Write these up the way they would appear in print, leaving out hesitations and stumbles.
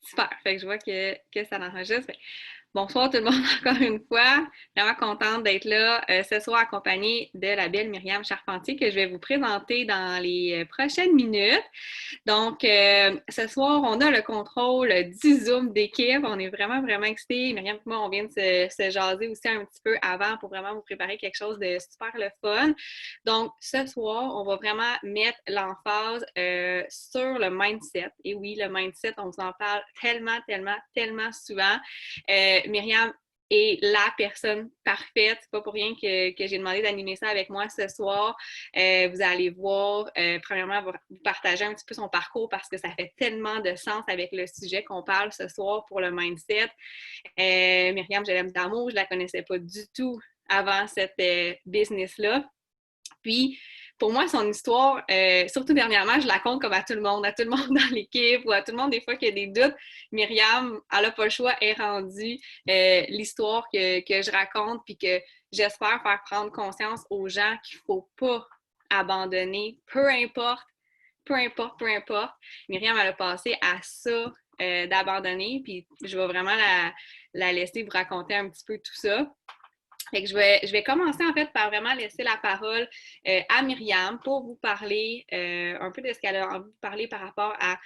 Super. Fait que je vois que ça enregistre. Bonsoir tout le monde encore une fois. Vraiment contente d'être là ce soir accompagnée de la belle Myriam Charpentier que je vais vous présenter dans les prochaines minutes. Donc, ce soir, on a le contrôle du Zoom d'équipe. On est vraiment, vraiment excités. Myriam et moi, on vient de se jaser aussi un petit peu avant pour vraiment vous préparer quelque chose de super le fun. Donc, ce soir, on va vraiment mettre l'emphase sur le mindset. Et oui, le mindset, on vous en parle tellement, tellement, tellement souvent. Myriam est la personne parfaite. C'est pas pour rien que j'ai demandé d'animer ça avec moi ce soir. Vous allez voir, premièrement, vous partager un petit peu son parcours parce que ça fait tellement de sens avec le sujet qu'on parle ce soir pour le mindset. Myriam, je l'aime d'amour, je la connaissais pas du tout avant cette business-là. Puis, pour moi, son histoire, surtout dernièrement, je la compte comme à tout le monde dans l'équipe ou à tout le monde des fois qu'il y a des doutes. Myriam, elle n'a pas le choix, est rendue l'histoire que je raconte puis que j'espère faire prendre conscience aux gens qu'il ne faut pas abandonner, peu importe, peu importe, peu importe. Myriam, elle a passé à ça d'abandonner, puis je vais vraiment la laisser vous raconter un petit peu tout ça. Fait que je vais commencer en fait par vraiment laisser la parole à Myriam pour vous parler un peu de ce qu'elle a envie de parler par rapport à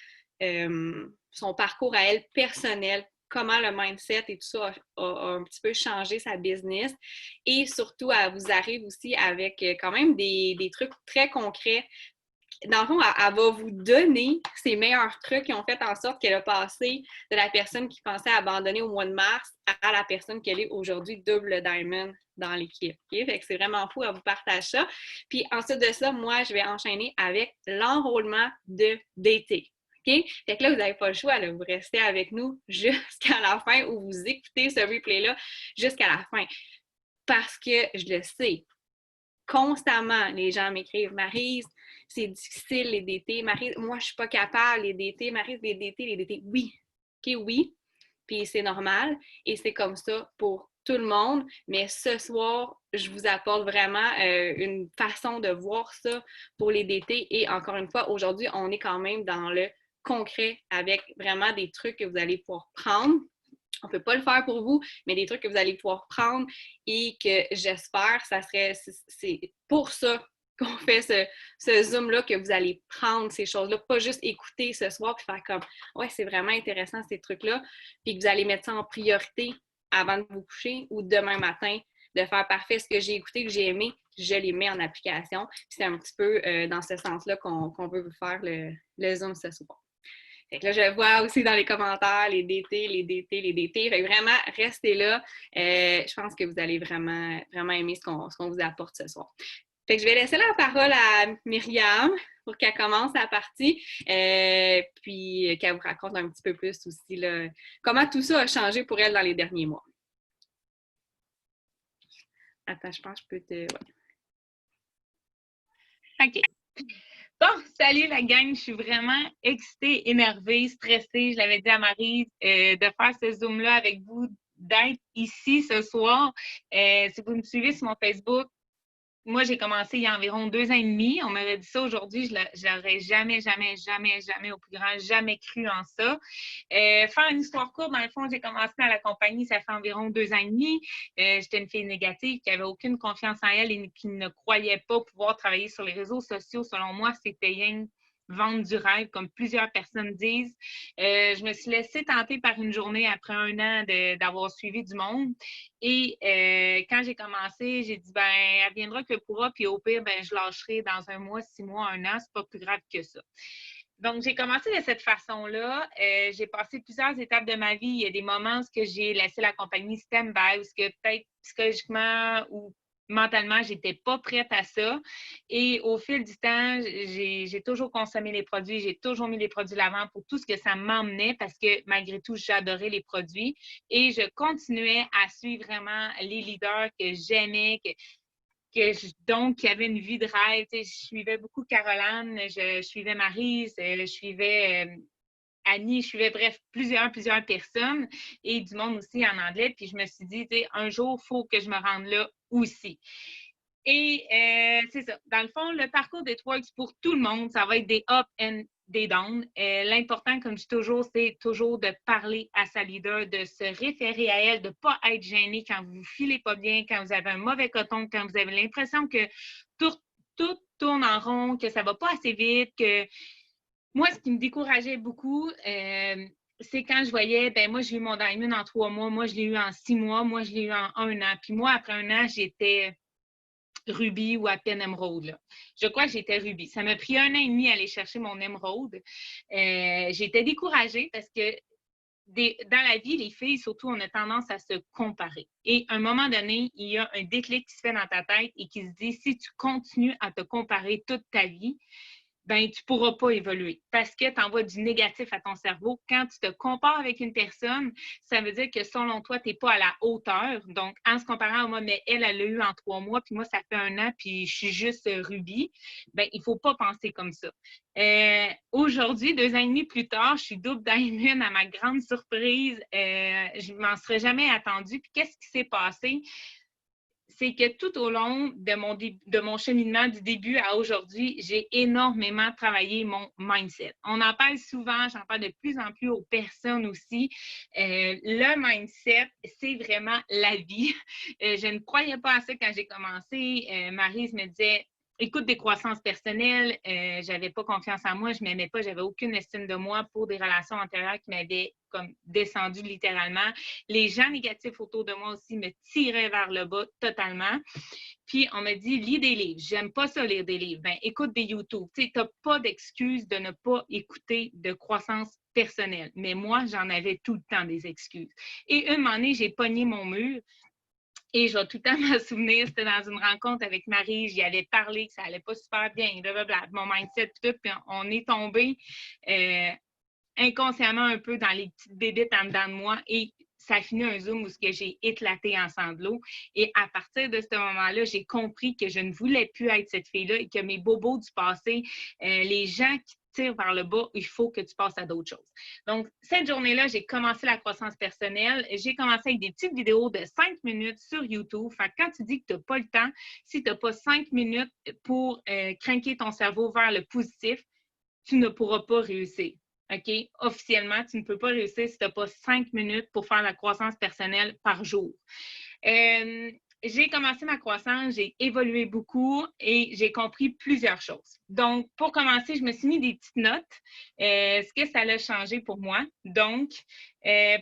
son parcours à elle personnel, comment le mindset et tout ça a un petit peu changé sa business et surtout, elle vous arrive aussi avec quand même des trucs très concrets. Dans le fond, elle va vous donner ses meilleurs trucs qui ont fait en sorte qu'elle a passé de la personne qui pensait abandonner au mois de mars à la personne qu'elle est aujourd'hui, double diamond dans l'équipe. Okay? Fait que c'est vraiment fou, à vous partager ça. Puis ensuite de ça, moi, je vais enchaîner avec l'enrôlement d'été. OK? Fait que là, vous n'avez pas le choix, là, vous restez avec nous jusqu'à la fin ou vous écoutez ce replay-là jusqu'à la fin. Parce que je le sais, constamment, les gens m'écrivent Maryse, c'est difficile les DT. Maryse, moi, je suis pas capable les DT. Maryse, les DT, les DT. Oui. OK, oui. Puis c'est normal et c'est comme ça pour tout le monde. Mais ce soir, je vous apporte vraiment une façon de voir ça pour les DT. Et encore une fois, aujourd'hui, on est quand même dans le concret avec vraiment des trucs que vous allez pouvoir prendre. On ne peut pas le faire pour vous, mais des trucs que vous allez pouvoir prendre et que j'espère, c'est pour ça qu'on fait ce Zoom-là, que vous allez prendre ces choses-là, pas juste écouter ce soir puis faire comme ouais, c'est vraiment intéressant ces trucs-là, puis que vous allez mettre ça en priorité avant de vous coucher ou demain matin, de faire parfait ce que j'ai écouté, que j'ai aimé, je les mets en application. Puis c'est un petit peu dans ce sens-là qu'on veut vous faire le Zoom ce soir. Fait que là, je vois aussi dans les commentaires les DT, les DT, les DT. Fait que vraiment, restez là. Je pense que vous allez vraiment, vraiment aimer ce qu'on vous apporte ce soir. Fait que je vais laisser la parole à Myriam pour qu'elle commence la partie, puis qu'elle vous raconte un petit peu plus aussi là, comment tout ça a changé pour elle dans les derniers mois. Attends, je pense que je peux te... Ouais. OK. Bon, salut la gang, je suis vraiment excitée, énervée, stressée, je l'avais dit à Marie, de faire ce Zoom-là avec vous, d'être ici ce soir. Si vous me suivez sur mon Facebook, moi, j'ai commencé il y a environ 2 ans et demi. On m'avait dit ça aujourd'hui, je n'aurais jamais, jamais, jamais, jamais, au plus grand, jamais cru en ça. Faire une histoire courte, dans le fond, j'ai commencé à la compagnie, ça fait environ 2 ans et demi. J'étais une fille négative qui n'avait aucune confiance en elle et qui ne croyait pas pouvoir travailler sur les réseaux sociaux. Selon moi, c'était rien vendre du rêve, comme plusieurs personnes disent. Je me suis laissée tenter par une journée après 1 an d'avoir suivi du monde. Et quand j'ai commencé, j'ai dit, ben, elle viendra que pourra, puis au pire, ben, je lâcherai dans 1 mois, 6 mois, 1 an, c'est pas plus grave que ça. Donc, j'ai commencé de cette façon-là. J'ai passé plusieurs étapes de ma vie. Il y a des moments où j'ai laissé la compagnie stand-by, où peut-être psychologiquement ou mentalement, je n'étais pas prête à ça. Et au fil du temps, j'ai toujours consommé les produits, j'ai toujours mis les produits de l'avant pour tout ce que ça m'emmenait parce que malgré tout, j'adorais les produits. Et je continuais à suivre vraiment les leaders que j'aimais, donc, qui avait une vie de rêve. Je suivais beaucoup Caroline, je suivais Maryse, je suivais Annie, je suivais bref plusieurs personnes et du monde aussi en anglais. Puis je me suis dit, un jour, il faut que je me rende là aussi. Et c'est ça. Dans le fond, le parcours d'Etworks pour tout le monde, ça va être des up and des downs. L'important, comme je dis toujours, c'est toujours de parler à sa leader, de se référer à elle, de ne pas être gêné quand vous ne filez pas bien, quand vous avez un mauvais coton, quand vous avez l'impression que tout tourne en rond, que ça ne va pas assez vite, que moi, ce qui me décourageait beaucoup, c'est quand je voyais, ben moi, j'ai eu mon diamond en 3 mois, moi, je l'ai eu en 6 mois, moi, je l'ai eu en 1 an. Puis moi, après 1 an, j'étais rubis ou à peine émeraude. Là. Je crois que j'étais rubis. Ça m'a pris 1 an et demi à aller chercher mon émeraude. J'étais découragée parce que dans la vie, les filles, surtout, on a tendance à se comparer. Et à un moment donné, il y a un déclic qui se fait dans ta tête et qui se dit, si tu continues à te comparer toute ta vie, ben tu ne pourras pas évoluer parce que tu envoies du négatif à ton cerveau. Quand tu te compares avec une personne, ça veut dire que selon toi, tu n'es pas à la hauteur. Donc, en se comparant à moi, mais elle l'a eu en 3 mois, puis moi, ça fait 1 an, puis je suis juste rubis, ben il ne faut pas penser comme ça. Aujourd'hui, 2 ans et demi plus tard, je suis double diamond à ma grande surprise. Je ne m'en serais jamais attendue. Puis qu'est-ce qui s'est passé? C'est que tout au long de mon cheminement du début à aujourd'hui, j'ai énormément travaillé mon mindset. On en parle souvent, j'en parle de plus en plus aux personnes aussi. Le mindset, c'est vraiment la vie. Je ne croyais pas à ça quand j'ai commencé. Maryse me disait, écoute, des croissances personnelles, j'avais pas confiance en moi, je m'aimais pas, j'avais aucune estime de moi pour des relations antérieures qui m'avaient comme descendu littéralement. Les gens négatifs autour de moi aussi me tiraient vers le bas totalement. Puis on m'a dit, lis des livres. J'aime pas ça, lire des livres. Ben, écoute des YouTube. Tu sais, t'as pas d'excuse de ne pas écouter de croissance personnelle. Mais moi, j'en avais tout le temps des excuses. Et une année, j'ai pogné mon mur. Et je vais tout le temps me souvenir, c'était dans une rencontre avec Marie, j'y avais parlé que ça allait pas super bien, blablabla, mon mindset, tout, puis on est tombé inconsciemment un peu dans les petites bébites en dedans de moi et ça a fini un Zoom où j'ai éclaté en sanglots. Et à partir de ce moment-là, j'ai compris que je ne voulais plus être cette fille-là et que mes bobos du passé, les gens qui tire vers le bas, il faut que tu passes à d'autres choses. Donc, cette journée-là, j'ai commencé la croissance personnelle. J'ai commencé avec des petites vidéos de 5 minutes sur YouTube. Fait que quand tu dis que tu n'as pas le temps, si tu n'as pas 5 minutes pour craquer ton cerveau vers le positif, tu ne pourras pas réussir. OK? Officiellement, tu ne peux pas réussir si tu n'as pas 5 minutes pour faire la croissance personnelle par jour. J'ai commencé ma croissance, j'ai évolué beaucoup et j'ai compris plusieurs choses. Donc, pour commencer, je me suis mis des petites notes. Ce que ça a changé pour moi. Donc,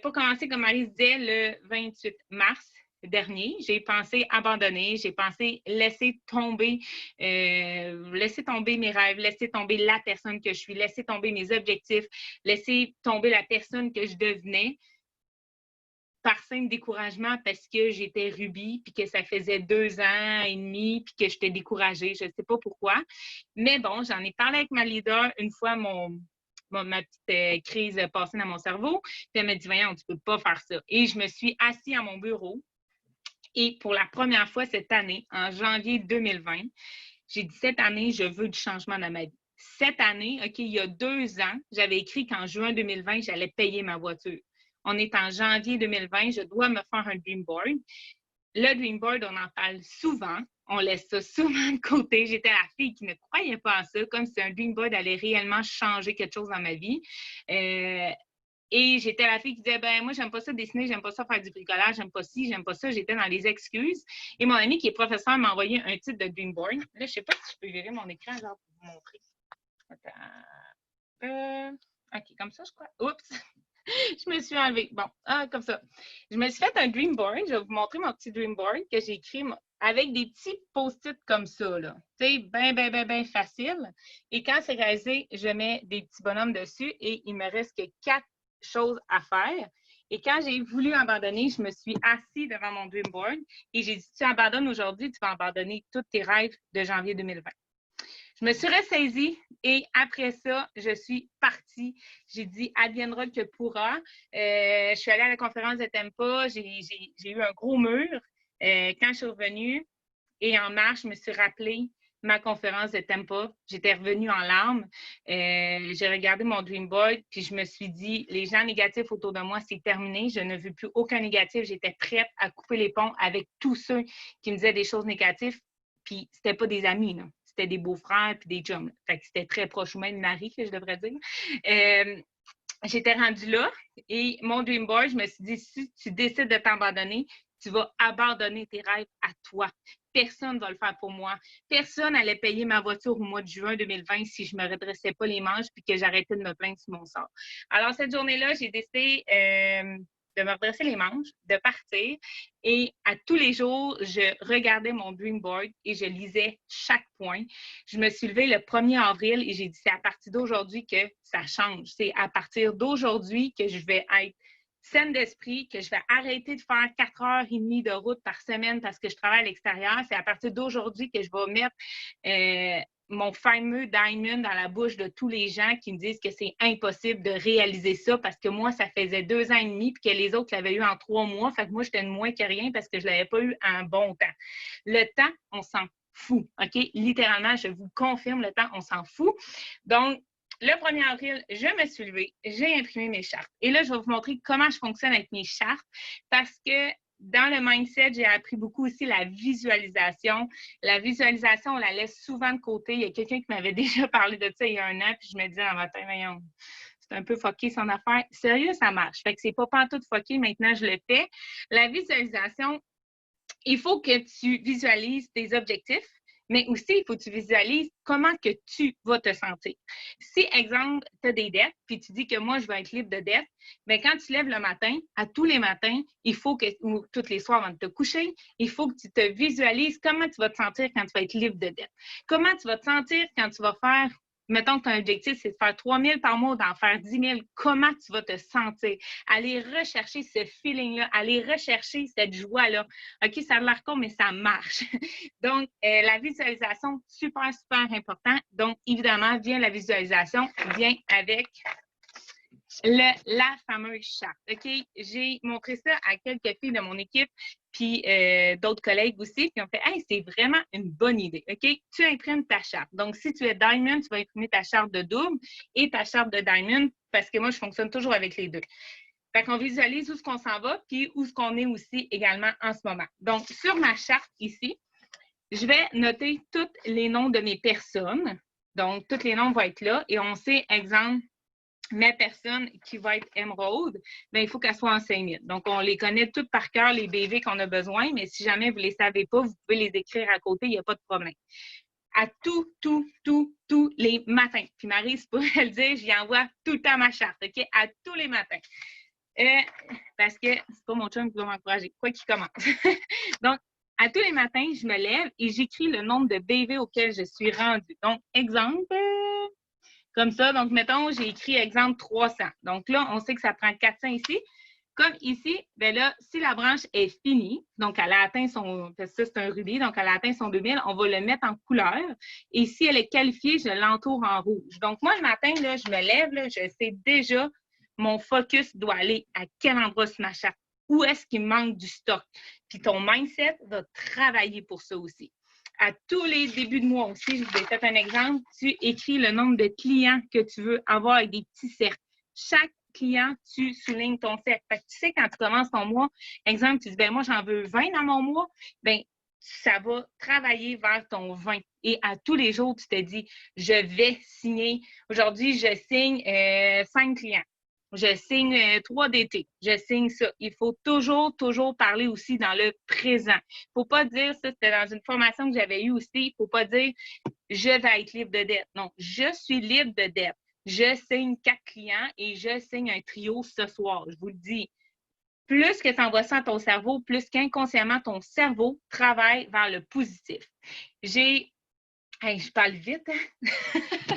pour commencer, comme Marie disait, le 28 mars dernier, j'ai pensé abandonner, j'ai pensé laisser tomber mes rêves, laisser tomber la personne que je suis, laisser tomber mes objectifs, laisser tomber la personne que je devenais par simple découragement parce que j'étais rubis puis que ça faisait 2 ans et demi puis que j'étais découragée. Je ne sais pas pourquoi. Mais bon, j'en ai parlé avec ma leader une fois ma petite crise passée dans mon cerveau. Puis elle m'a dit, voyons, tu ne peux pas faire ça. Et je me suis assise à mon bureau. Et pour la première fois cette année, en janvier 2020, j'ai dit, cette année, je veux du changement dans ma vie. Cette année, OK, il y a 2 ans, j'avais écrit qu'en juin 2020, j'allais payer ma voiture. On est en janvier 2020, je dois me faire un dream board. Le dream board, on en parle souvent. On laisse ça souvent de côté. J'étais la fille qui ne croyait pas à ça, comme si un dream board allait réellement changer quelque chose dans ma vie. Et j'étais la fille qui disait, ben moi, j'aime pas ça dessiner, j'aime pas ça faire du bricolage, j'aime pas ci, j'aime pas ça. J'étais dans les excuses. Et mon ami qui est professeur m'a envoyé un titre de dream board. Là, je sais pas si je peux virer mon écran genre pour vous montrer. Attends. OK, comme ça, je crois. Oups! Je me suis enlevée. Bon, comme ça. Je me suis fait un dream board. Je vais vous montrer mon petit dream board que j'ai écrit avec des petits post-it comme ça, là. Tu sais, bien facile. Et quand c'est réalisé, je mets des petits bonhommes dessus et il me reste que 4 choses à faire. Et quand j'ai voulu abandonner, je me suis assise devant mon dream board et j'ai dit, si tu abandonnes aujourd'hui, tu vas abandonner tous tes rêves de janvier 2020. Je me suis ressaisie et après ça, je suis partie. J'ai dit « adviendra que pourra ». Je suis allée à la conférence de Tempa. J'ai eu un gros mur quand je suis revenue. Et en mars, je me suis rappelé ma conférence de Tempa. J'étais revenue en larmes. J'ai regardé mon dream board puis je me suis dit « les gens négatifs autour de moi, c'est terminé. Je ne veux plus aucun négatif. » J'étais prête à couper les ponts avec tous ceux qui me disaient des choses négatives. Puis c'était pas des amis, là. c'était des beaux-frères puis des chums. Fait que c'était très proche, ou même mari, que je devrais dire. J'étais rendue là et mon dream board, je me suis dit, si tu décides de t'abandonner, tu vas abandonner tes rêves à toi. Personne ne va le faire pour moi. Personne n'allait payer ma voiture au mois de juin 2020 si je ne me redressais pas les manches puis que j'arrêtais de me plaindre sur mon sort. Alors, cette journée-là, j'ai décidé de me redresser les manches, de partir. Et à tous les jours, je regardais mon dream board et je lisais chaque point. Je me suis levée le 1er avril et j'ai dit, c'est à partir d'aujourd'hui que ça change. C'est à partir d'aujourd'hui que je vais être saine d'esprit, que je vais arrêter de faire 4h30 de route par semaine parce que je travaille à l'extérieur. C'est à partir d'aujourd'hui que je vais mettre mon fameux diamond dans la bouche de tous les gens qui me disent que c'est impossible de réaliser ça parce que moi, ça faisait 2 ans et demi puis que les autres l'avaient eu en 3 mois. Fait que moi, j'étais de moins que rien parce que je ne l'avais pas eu en bon temps. Le temps, on s'en fout, OK? Littéralement, je vous confirme, le temps, on s'en fout. Donc, le 1er avril, je me suis levée, j'ai imprimé mes chartes. Et là, je vais vous montrer comment je fonctionne avec mes chartes parce que dans le mindset, j'ai appris beaucoup aussi la visualisation. La visualisation, on la laisse souvent de côté. Il y a quelqu'un qui m'avait déjà parlé de ça il y a 1 an, puis je me disais en matin, voyons, c'est un peu fucké son affaire. Sérieux, ça marche. Fait que c'est pas pantoute fucké, maintenant je le fais. La visualisation, il faut que tu visualises tes objectifs, mais aussi, il faut que tu visualises comment que tu vas te sentir. Si, exemple, tu as des dettes, puis tu dis que moi, je vais être libre de dettes, bien, quand tu lèves le matin, à tous les matins, il faut que, ou tous les soirs avant de te coucher, il faut que tu te visualises comment tu vas te sentir quand tu vas être libre de dettes. Comment tu vas te sentir quand tu vas faire, mettons que ton objectif, c'est de faire 3 000 par mois, d'en faire 10 000, comment tu vas te sentir? Aller rechercher ce feeling-là, aller rechercher cette joie-là. OK, ça a l'air con, mais ça marche. Donc, la visualisation, super, super important. Donc, évidemment, vient la visualisation, vient avec la fameuse charte. OK? J'ai montré ça à quelques filles de mon équipe, puis d'autres collègues aussi, puis on fait « Hey, c'est vraiment une bonne idée. OK? Tu imprimes ta charte. Donc, si tu es Diamond, tu vas imprimer ta charte de double et ta charte de Diamond, parce que moi, je fonctionne toujours avec les deux. Fait qu'on visualise où est-ce qu'on s'en va, puis où est-ce qu'on est aussi également en ce moment. Donc, sur ma charte ici, je vais noter tous les noms de mes personnes. Donc, tous les noms vont être là. Et on sait, exemple, ma personne qui va être émeraude, bien, il faut qu'elle soit en 5000. Donc, on les connaît toutes par cœur, les BV qu'on a besoin, mais si jamais vous ne les savez pas, vous pouvez les écrire à côté, il n'y a pas de problème. À tous les matins. Puis Maryse pourrait le dire, j'y envoie tout le temps ma charte, OK? À tous les matins. Parce que c'est pas mon chum qui va m'encourager, quoi qu'il commence. Donc, à tous les matins, je me lève et j'écris le nombre de BV auquel je suis rendue. Donc, exemple, comme ça. Donc, mettons, j'ai écrit exemple 300. Donc là, on sait que ça prend 400 ici. Comme ici, bien là, si la branche est finie, donc elle a atteint son, parce que ça c'est un rubis, donc elle a atteint son 2000, on va le mettre en couleur. Et si elle est qualifiée, je l'entoure en rouge. Donc moi, le matin, là, je me lève, là, je sais déjà, mon focus doit aller à quel endroit sur ma charte. Où est-ce qu'il manque du stock? Puis ton mindset va travailler pour ça aussi. À tous les débuts de mois aussi, je vous ai fait un exemple, tu écris le nombre de clients que tu veux avoir avec des petits cercles. Chaque client, tu soulignes ton cercle. Fait que tu sais, quand tu commences ton mois, exemple, tu dis, ben moi, j'en veux 20 dans mon mois, ben ça va travailler vers ton 20. Et à tous les jours, tu te dis, je vais signer. Aujourd'hui, je signe 5 clients. Je signe 3 d'été. Je signe ça. Il faut toujours parler aussi dans le présent. Il ne faut pas dire, ça c'était dans une formation que j'avais eue aussi, il ne faut pas dire, je vais être libre de dette. Non, je suis libre de dette. Je signe 4 clients et je signe un trio ce soir. Je vous le dis. Plus que tu envoies ça à ton cerveau, plus qu'inconsciemment, ton cerveau travaille vers le positif. Je parle vite, hein?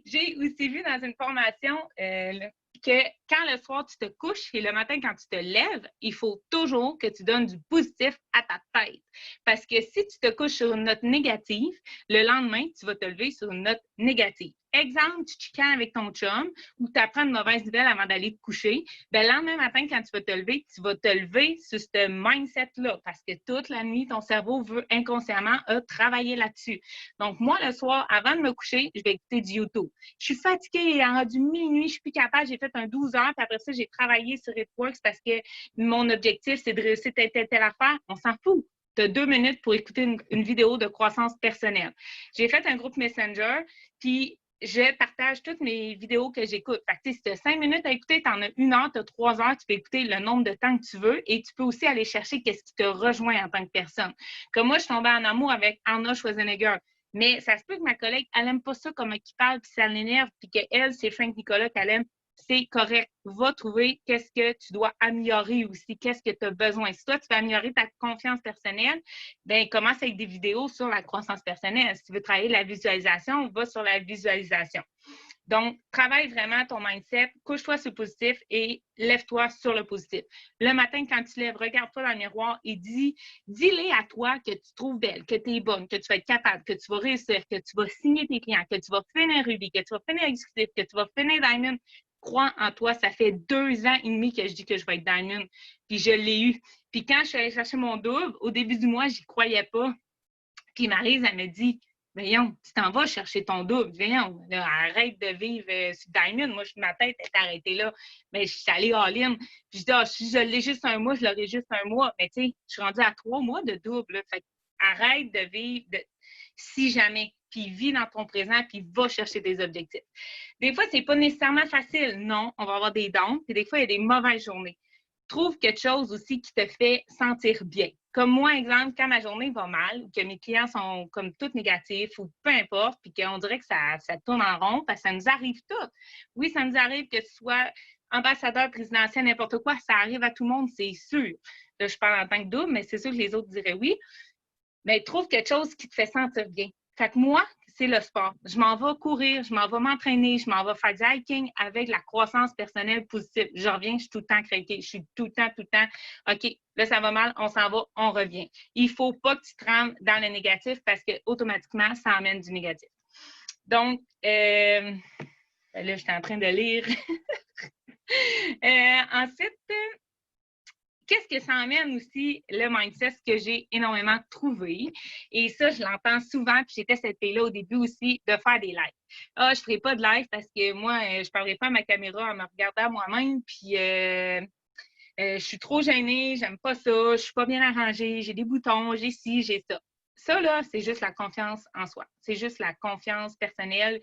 J'ai aussi vu dans une formation que quand le soir tu te couches et le matin quand tu te lèves, il faut toujours que tu donnes du positif à ta tête. Parce que si tu te couches sur une note négative, le lendemain, tu vas te lever sur une note négative. Exemple, tu chicanes avec ton chum ou tu apprends une mauvaise nouvelle avant d'aller te coucher, bien, le lendemain matin, quand tu vas te lever sur ce mindset-là parce que toute la nuit, ton cerveau veut inconsciemment travailler là-dessus. Donc, moi, le soir, avant de me coucher, je vais écouter du YouTube. Je suis fatiguée, il est rendu minuit, je suis plus capable, j'ai fait un 12 heures, puis après ça, j'ai travaillé sur It Works parce que mon objectif, c'est de réussir telle affaire. On s'en fout. tu as 2 minutes pour écouter une vidéo de croissance personnelle. J'ai fait un groupe Messenger, puis je partage toutes mes vidéos que j'écoute. Fait que, si tu as 5 minutes à écouter, tu en as 1 heure, tu as 3 heures, tu peux écouter le nombre de temps que tu veux et tu peux aussi aller chercher qu'est-ce qui te rejoint en tant que personne. Comme moi, je suis tombée en amour avec Arnold Schwarzenegger. Mais ça se peut que ma collègue, elle n'aime pas ça, comment il parle, puis ça l'énerve, puis qu'elle, c'est Frank Nicolas qu'elle aime. C'est correct. Va trouver qu'est-ce que tu dois améliorer aussi, qu'est-ce que tu as besoin. Si toi, tu veux améliorer ta confiance personnelle, bien, commence avec des vidéos sur la croissance personnelle. Si tu veux travailler la visualisation, va sur la visualisation. Donc, travaille vraiment ton mindset, couche-toi sur le positif et lève-toi sur le positif. Le matin, quand tu lèves, regarde-toi dans le miroir et dis-les à toi que tu trouves belle, que tu es bonne, que tu vas être capable, que tu vas réussir, que tu vas signer tes clients, que tu vas finir Ruby, que tu vas finir Executive, que tu vas finir Diamond. Crois en toi. Ça fait 2 ans et demi que je dis que je vais être Diamond. Puis je l'ai eu. Puis quand je suis allée chercher mon double, au début du mois, j'y croyais pas. Puis Maryse, elle me dit, voyons, tu t'en vas chercher ton double. Voyons, là, arrête de vivre sur Diamond. Moi, ma tête est arrêtée là. Mais je suis allée all-in. Puis je dis, si je l'ai juste un mois, je l'aurai juste un mois. Mais tu sais, je suis rendue à 3 mois de double. Là. Fait arrête de vivre si jamais. Puis vis dans ton présent, puis va chercher tes objectifs. Des fois, c'est pas nécessairement facile. Non, on va avoir des dons. Puis des fois, il y a des mauvaises journées. Trouve quelque chose aussi qui te fait sentir bien. Comme moi, exemple, quand ma journée va mal, ou que mes clients sont comme tous négatifs, ou peu importe, puis qu'on dirait que ça tourne en rond, parce que ça nous arrive tout. Oui, ça nous arrive que tu sois ambassadeur, présidentiel, n'importe quoi, ça arrive à tout le monde, c'est sûr. Là, je parle en tant que double, mais c'est sûr que les autres diraient oui. Mais trouve quelque chose qui te fait sentir bien. Fait que moi, c'est le sport. Je m'en vais courir, je m'en vais m'entraîner, je m'en vais faire du hiking avec la croissance personnelle positive. Je reviens, je suis tout le temps craquée. Je suis tout le temps, OK, là, ça va mal, on s'en va, on revient. Il ne faut pas que tu te rentres dans le négatif parce que automatiquement, ça amène du négatif. Donc, là, j'étais en train de lire. Ensuite, qu'est-ce que ça amène aussi, le mindset, ce que j'ai énormément trouvé. Et ça, je l'entends souvent, puis j'étais cette fille-là au début aussi, de faire des lives. Ah, je ne ferai pas de live parce que moi, je ne parlerai pas à ma caméra en me regardant moi-même, puis je suis trop gênée, j'aime pas ça, je ne suis pas bien arrangée, j'ai des boutons, j'ai ci, j'ai ça. Ça, là, c'est juste la confiance en soi. C'est juste la confiance personnelle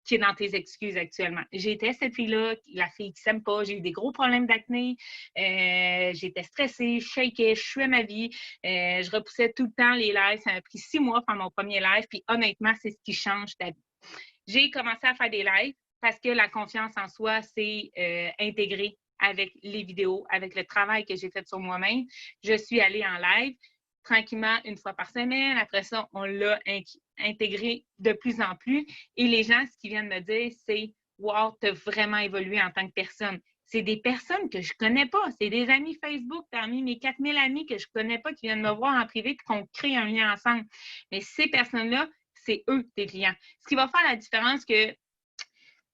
qui est dans tes excuses actuellement. J'étais cette fille-là, la fille qui s'aime pas, j'ai eu des gros problèmes d'acné, j'étais stressée, je shakeais, je suais ma vie, je repoussais tout le temps les lives. Ça m'a pris 6 mois pour faire mon premier live, puis honnêtement, c'est ce qui change ta vie. J'ai commencé à faire des lives parce que la confiance en soi, c'est intégré avec les vidéos, avec le travail que j'ai fait sur moi-même. Je suis allée en live tranquillement 1 fois par semaine. Après ça, on l'a intégré de plus en plus. Et les gens, ce qu'ils viennent me dire, c'est « Wow, tu as vraiment évolué en tant que personne ». C'est des personnes que je ne connais pas. C'est des amis Facebook parmi mes 4000 amis que je ne connais pas qui viennent me voir en privé et qu'on crée un lien ensemble. Mais ces personnes-là, c'est eux tes clients. Ce qui va faire la différence que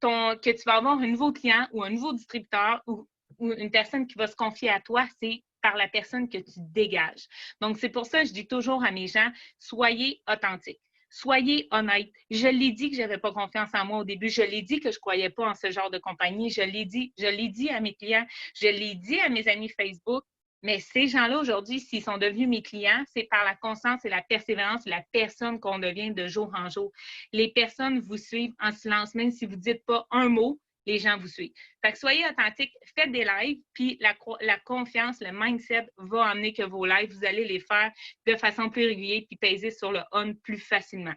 tu vas avoir un nouveau client ou un nouveau distributeur ou une personne qui va se confier à toi, c'est par la personne que tu dégages. Donc, c'est pour ça que je dis toujours à mes gens, soyez authentiques. Soyez honnête. Je l'ai dit que je n'avais pas confiance en moi au début. Je l'ai dit que je ne croyais pas en ce genre de compagnie. Je l'ai dit à mes clients. Je l'ai dit à mes amis Facebook. Mais ces gens-là, aujourd'hui, s'ils sont devenus mes clients, c'est par la constance et la persévérance, la personne qu'on devient de jour en jour. Les personnes vous suivent en silence, même si vous ne dites pas un mot, les gens vous suivent. Fait que soyez authentiques, faites des lives, puis la confiance, le mindset va amener que vos lives, vous allez les faire de façon plus régulière, puis peser sur le on plus facilement.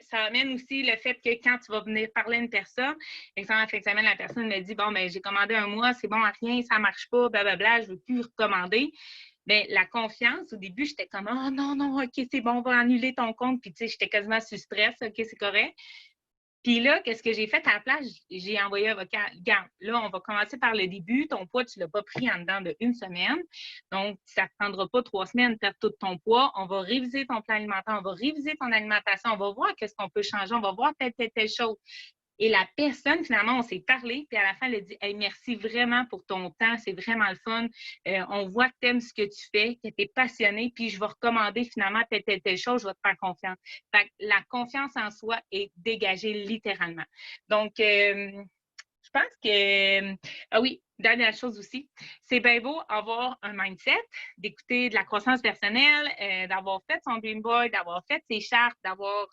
Ça amène aussi le fait que quand tu vas venir parler à une personne, exemple, en fin de semaine, la personne me dit « Bon, ben j'ai commandé un mois, c'est bon à rien, ça ne marche pas, blablabla, je ne veux plus recommander. » Bien, la confiance, au début, j'étais comme « Oh non, non, OK, c'est bon, on va annuler ton compte. » Puis, tu sais, j'étais quasiment sous stress, OK, c'est correct. Puis là, qu'est-ce que j'ai fait à la place? J'ai envoyé un vocal. Regarde, là, on va commencer par le début. Ton poids, tu ne l'as pas pris en dedans d'1 semaine. Donc, ça ne prendra pas 3 semaines de perdre tout ton poids. On va réviser ton plan alimentaire. On va réviser ton alimentation. On va voir qu'est-ce qu'on peut changer. On va voir telle chose. Et la personne, finalement, on s'est parlé, puis à la fin, elle a dit hey, « Merci vraiment pour ton temps, c'est vraiment le fun. On voit que tu aimes ce que tu fais, que tu es passionné, puis je vais recommander finalement telle chose, je vais te faire confiance. » Fait que la confiance en soi est dégagée littéralement. Donc, je pense que, ah oui, dernière chose aussi, c'est bien beau avoir un mindset, d'écouter de la croissance personnelle, d'avoir fait son dream board, d'avoir fait ses chartes, d'avoir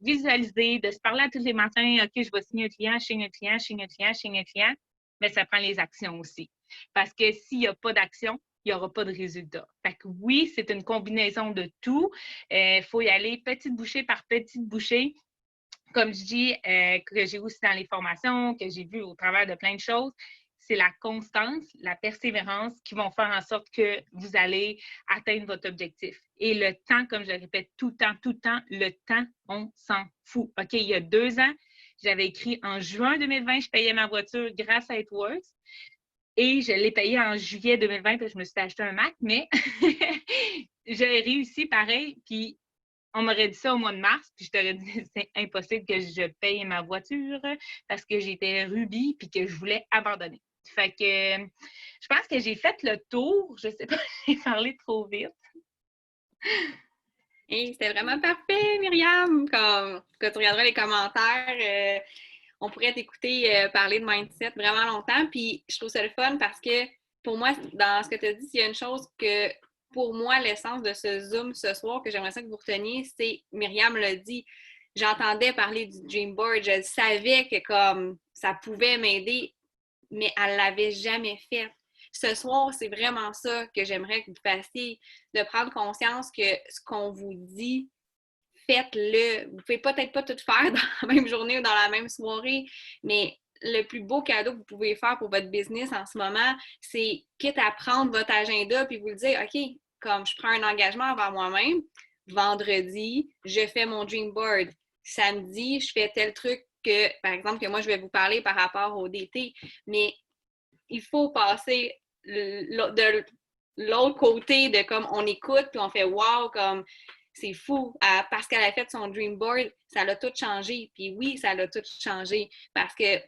visualisé, de se parler à tous les matins, OK, je vais signer un client, je signe un client, je signe un client, je signe un client, mais ça prend les actions aussi. Parce que s'il n'y a pas d'action, il n'y aura pas de résultat. Fait que oui, c'est une combinaison de tout. Il faut y aller petite bouchée par petite bouchée. Comme je dis, que j'ai aussi dans les formations, que j'ai vu au travers de plein de choses, c'est la constance, la persévérance qui vont faire en sorte que vous allez atteindre votre objectif. Et le temps, comme je le répète tout le temps, le temps, on s'en fout. OK, il y a 2 ans, j'avais écrit en juin 2020, je payais ma voiture grâce à It-Works. Et je l'ai payé en juillet 2020 parce que je me suis acheté un Mac, mais j'ai réussi pareil. Puis on m'aurait dit ça au mois de mars, puis je t'aurais dit c'est impossible que je paye ma voiture parce que j'étais rubis puis que je voulais abandonner. Fait que je pense que j'ai fait le tour. Je sais pas, j'ai parlé trop vite. Hey, c'était vraiment parfait, Myriam! Comme, quand tu regarderas les commentaires, on pourrait t'écouter parler de mindset vraiment longtemps. Puis je trouve ça le fun parce que pour moi, dans ce que tu as dit, il y a une chose que pour moi, l'essence de ce Zoom ce soir que j'aimerais ça que vous reteniez, c'est, Myriam l'a dit, j'entendais parler du Dreamboard, je savais que comme ça pouvait m'aider, mais elle ne l'avait jamais fait. Ce soir, c'est vraiment ça que j'aimerais que vous fassiez, de prendre conscience que ce qu'on vous dit, faites-le. Vous ne pouvez peut-être pas tout faire dans la même journée ou dans la même soirée, mais le plus beau cadeau que vous pouvez faire pour votre business en ce moment, c'est quitte à prendre votre agenda puis vous le dire, OK, comme je prends un engagement envers moi-même, vendredi, je fais mon dream board. Samedi, je fais tel truc que, par exemple, que moi, je vais vous parler par rapport au DT, mais il faut passer de l'autre côté de comme on écoute puis on fait wow, comme c'est fou. Parce qu'elle a fait son dream board, ça l'a tout changé. Puis oui, ça l'a tout changé parce que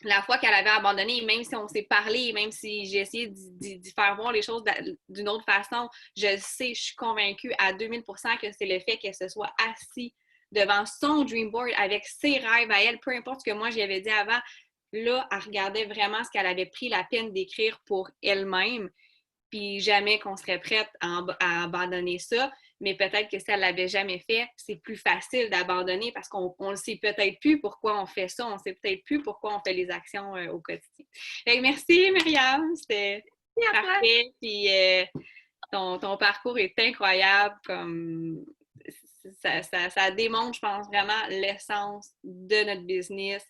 la fois qu'elle avait abandonné, même si on s'est parlé, même si j'ai essayé d'y faire voir les choses d'une autre façon, je sais, je suis convaincue à 2000% que c'est le fait qu'elle se soit assise devant son dream board avec ses rêves à elle, peu importe ce que moi j'y avais dit avant. Là, elle regardait vraiment ce qu'elle avait pris la peine d'écrire pour elle-même, puis jamais qu'on serait prête à abandonner ça. Mais peut-être que si elle ne l'avait jamais fait, c'est plus facile d'abandonner parce qu'on ne sait peut-être plus pourquoi on fait ça, on ne sait peut-être plus pourquoi on fait les actions au quotidien. Fait que merci, Myriam, c'était parfait. Puis ton parcours est incroyable. Comme ça démontre, je pense, vraiment l'essence de notre business.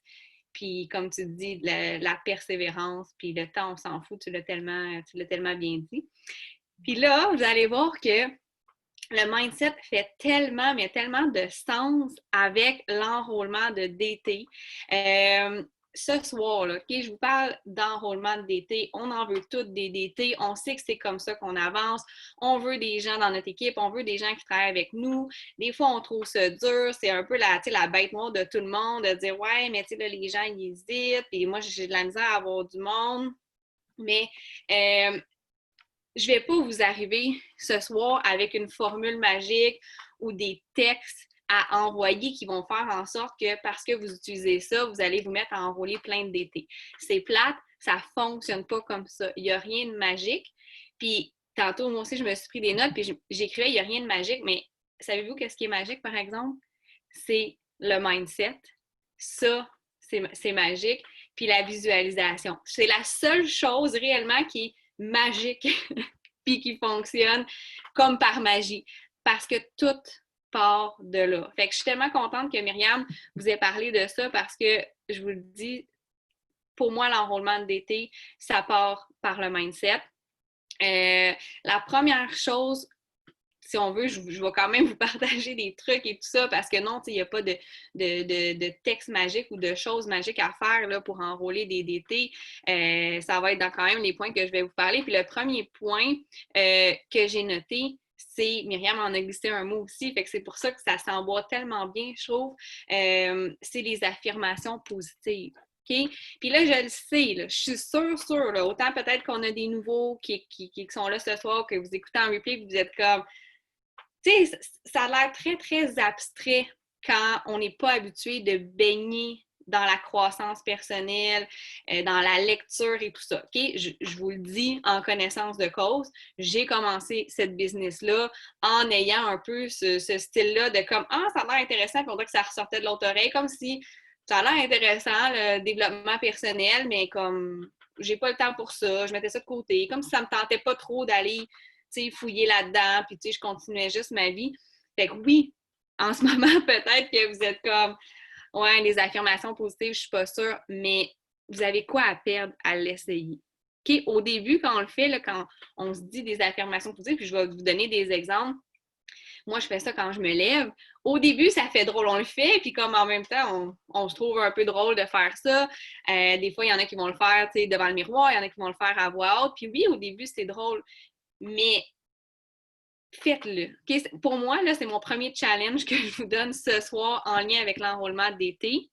Puis, comme tu dis, la persévérance, puis le temps, on s'en fout, tu l'as tellement bien dit. Puis là, vous allez voir que le mindset fait tellement, mais tellement de sens avec l'enrôlement de DT. Ce soir, là, OK, je vous parle d'enrôlement de DT. On en veut toutes des DT. On sait que c'est comme ça qu'on avance. On veut des gens dans notre équipe. On veut des gens qui travaillent avec nous. Des fois, on trouve ça dur. C'est un peu la bête noire de tout le monde de dire ouais, mais tu sais, là, les gens, ils hésitent. Et moi, j'ai de la misère à avoir du monde. Mais je ne vais pas vous arriver ce soir avec une formule magique ou des textes à envoyer qui vont faire en sorte que parce que vous utilisez ça, vous allez vous mettre à enrôler plein de DT. C'est plate, ça ne fonctionne pas comme ça. Il n'y a rien de magique. Puis tantôt, moi aussi, je me suis pris des notes, puis j'écrivais, il n'y a rien de magique, mais savez-vous qu'est-ce qui est magique, par exemple? C'est le mindset. Ça, c'est magique. Puis la visualisation. C'est la seule chose réellement qui est magique puis qui fonctionne comme par magie parce que tout part de là. Fait que je suis tellement contente que Myriam vous ait parlé de ça parce que je vous le dis, pour moi, l'enrôlement d'été, ça part par le mindset. La première chose, si on veut, je vais quand même vous partager des trucs et tout ça parce que non, il n'y a pas de texte magique ou de choses magiques à faire là, pour enrôler des DT. Ça va être dans quand même les points que je vais vous parler. Puis le premier point que j'ai noté, c'est, Myriam en a glissé un mot aussi, fait que c'est pour ça que ça s'emboîte tellement bien, je trouve, c'est les affirmations positives. Okay? Puis là, je le sais, là, je suis sûre, là, autant peut-être qu'on a des nouveaux qui sont là ce soir, que vous écoutez en replay, que vous êtes comme, tu sais, ça a l'air très, très abstrait quand on n'est pas habitué de baigner dans la croissance personnelle, dans la lecture et tout ça. OK? Je vous le dis en connaissance de cause, j'ai commencé cette business-là en ayant un peu ce style-là de comme « Ah, ça a l'air intéressant », puis on dirait que ça ressortait de l'autre oreille, comme si ça a l'air intéressant, le développement personnel, mais comme j'ai pas le temps pour ça, je mettais ça de côté, comme si ça me tentait pas trop d'aller fouiller là-dedans, puis je continuais juste ma vie. Fait que oui, en ce moment, peut-être que vous êtes comme ouais, les affirmations positives, je suis pas sûre, mais vous avez quoi à perdre à l'essayer? OK? Au début, quand on le fait, là, quand on se dit des affirmations positives, puis je vais vous donner des exemples. Moi, je fais ça quand je me lève. Au début, ça fait drôle, on le fait, puis comme en même temps, on se trouve un peu drôle de faire ça. Des fois, il y en a qui vont le faire devant le miroir, il y en a qui vont le faire à voix haute. Puis oui, au début, c'est drôle, mais faites-le. Okay? Pour moi, là, c'est mon premier challenge que je vous donne ce soir en lien avec l'enrôlement d'été.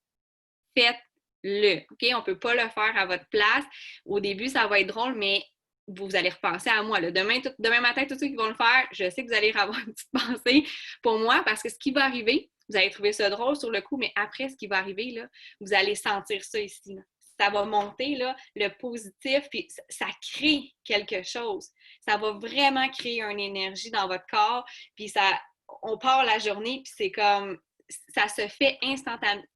Faites-le. OK? On ne peut pas le faire à votre place. Au début, ça va être drôle, mais vous allez repenser à moi. Là. Demain matin, tous ceux qui vont le faire, je sais que vous allez avoir une petite pensée pour moi parce que ce qui va arriver, vous allez trouver ça drôle sur le coup, mais après, ce qui va arriver, là, vous allez sentir ça ici. Là. Ça va monter, là, le positif, puis ça crée quelque chose. Ça va vraiment créer une énergie dans votre corps, puis on part la journée, puis c'est comme ça se fait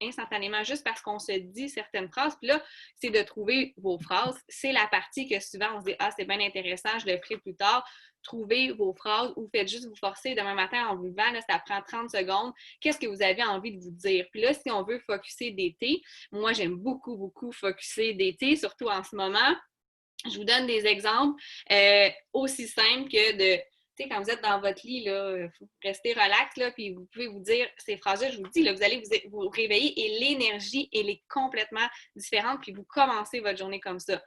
instantanément juste parce qu'on se dit certaines phrases. Puis là, c'est de trouver vos phrases. C'est la partie que souvent on se dit « Ah, c'est bien intéressant, je le ferai plus tard ». Trouvez vos phrases ou faites juste vous forcer demain matin en vous levant, là, ça prend 30 secondes. Qu'est-ce que vous avez envie de vous dire? Puis là, si on veut focusser d'été, moi, j'aime beaucoup, beaucoup focusser d'été, surtout en ce moment. Je vous donne des exemples aussi simples que de tu sais, quand vous êtes dans votre lit, là, faut rester relax, là, puis vous pouvez vous dire ces phrases-là, je vous le dis, là, vous allez vous réveiller et l'énergie, elle est complètement différente, puis vous commencez votre journée comme ça.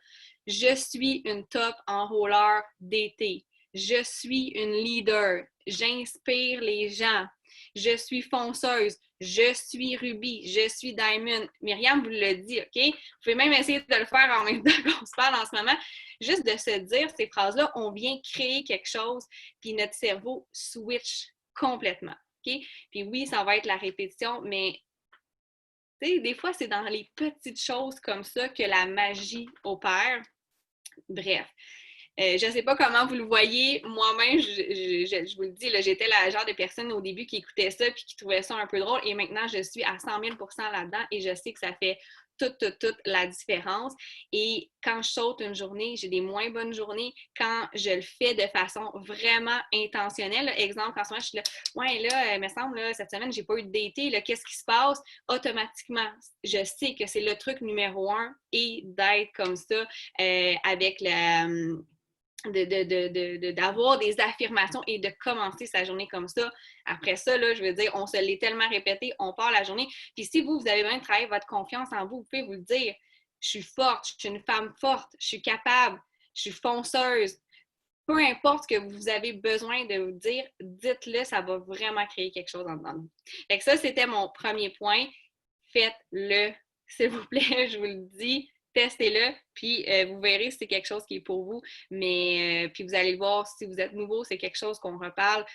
Je suis une top enrôleur d'été. Je suis une leader. J'inspire les gens. Je suis fonceuse. Je suis Ruby. Je suis Diamond. Myriam vous le dit, OK? Vous pouvez même essayer de le faire en même temps qu'on se parle en ce moment. Juste de se dire ces phrases-là, on vient créer quelque chose, puis notre cerveau switch complètement. OK? Puis oui, ça va être la répétition, mais des fois, c'est dans les petites choses comme ça que la magie opère. Bref. Je ne sais pas comment vous le voyez. Moi-même, je vous le dis, j'étais la genre de personne au début qui écoutait ça puis qui trouvait ça un peu drôle. Et maintenant, je suis à 100 000 % là-dedans et je sais que ça fait toute la différence. Et quand je saute une journée, j'ai des moins bonnes journées. Quand je le fais de façon vraiment intentionnelle, exemple, quand souvent je suis là, ouais, là, il me semble, là, cette semaine, j'ai pas eu de d'été, qu'est-ce qui se passe? Automatiquement, je sais que c'est le truc numéro 1 et d'être comme ça avec la d'avoir des affirmations et de commencer sa journée comme ça. Après ça, là, je veux dire, on se l'est tellement répété, on part la journée. Puis si vous avez besoin de travailler votre confiance en vous, vous pouvez vous le dire. Je suis forte, je suis une femme forte, je suis capable, je suis fonceuse. Peu importe ce que vous avez besoin de vous dire, dites-le, ça va vraiment créer quelque chose en dedans de vous. Fait que ça, c'était mon premier point. Faites-le, s'il vous plaît, je vous le dis. Testez-le, puis vous verrez si c'est quelque chose qui est pour vous. Mais puis vous allez le voir, si vous êtes nouveau, c'est quelque chose qu'on reparle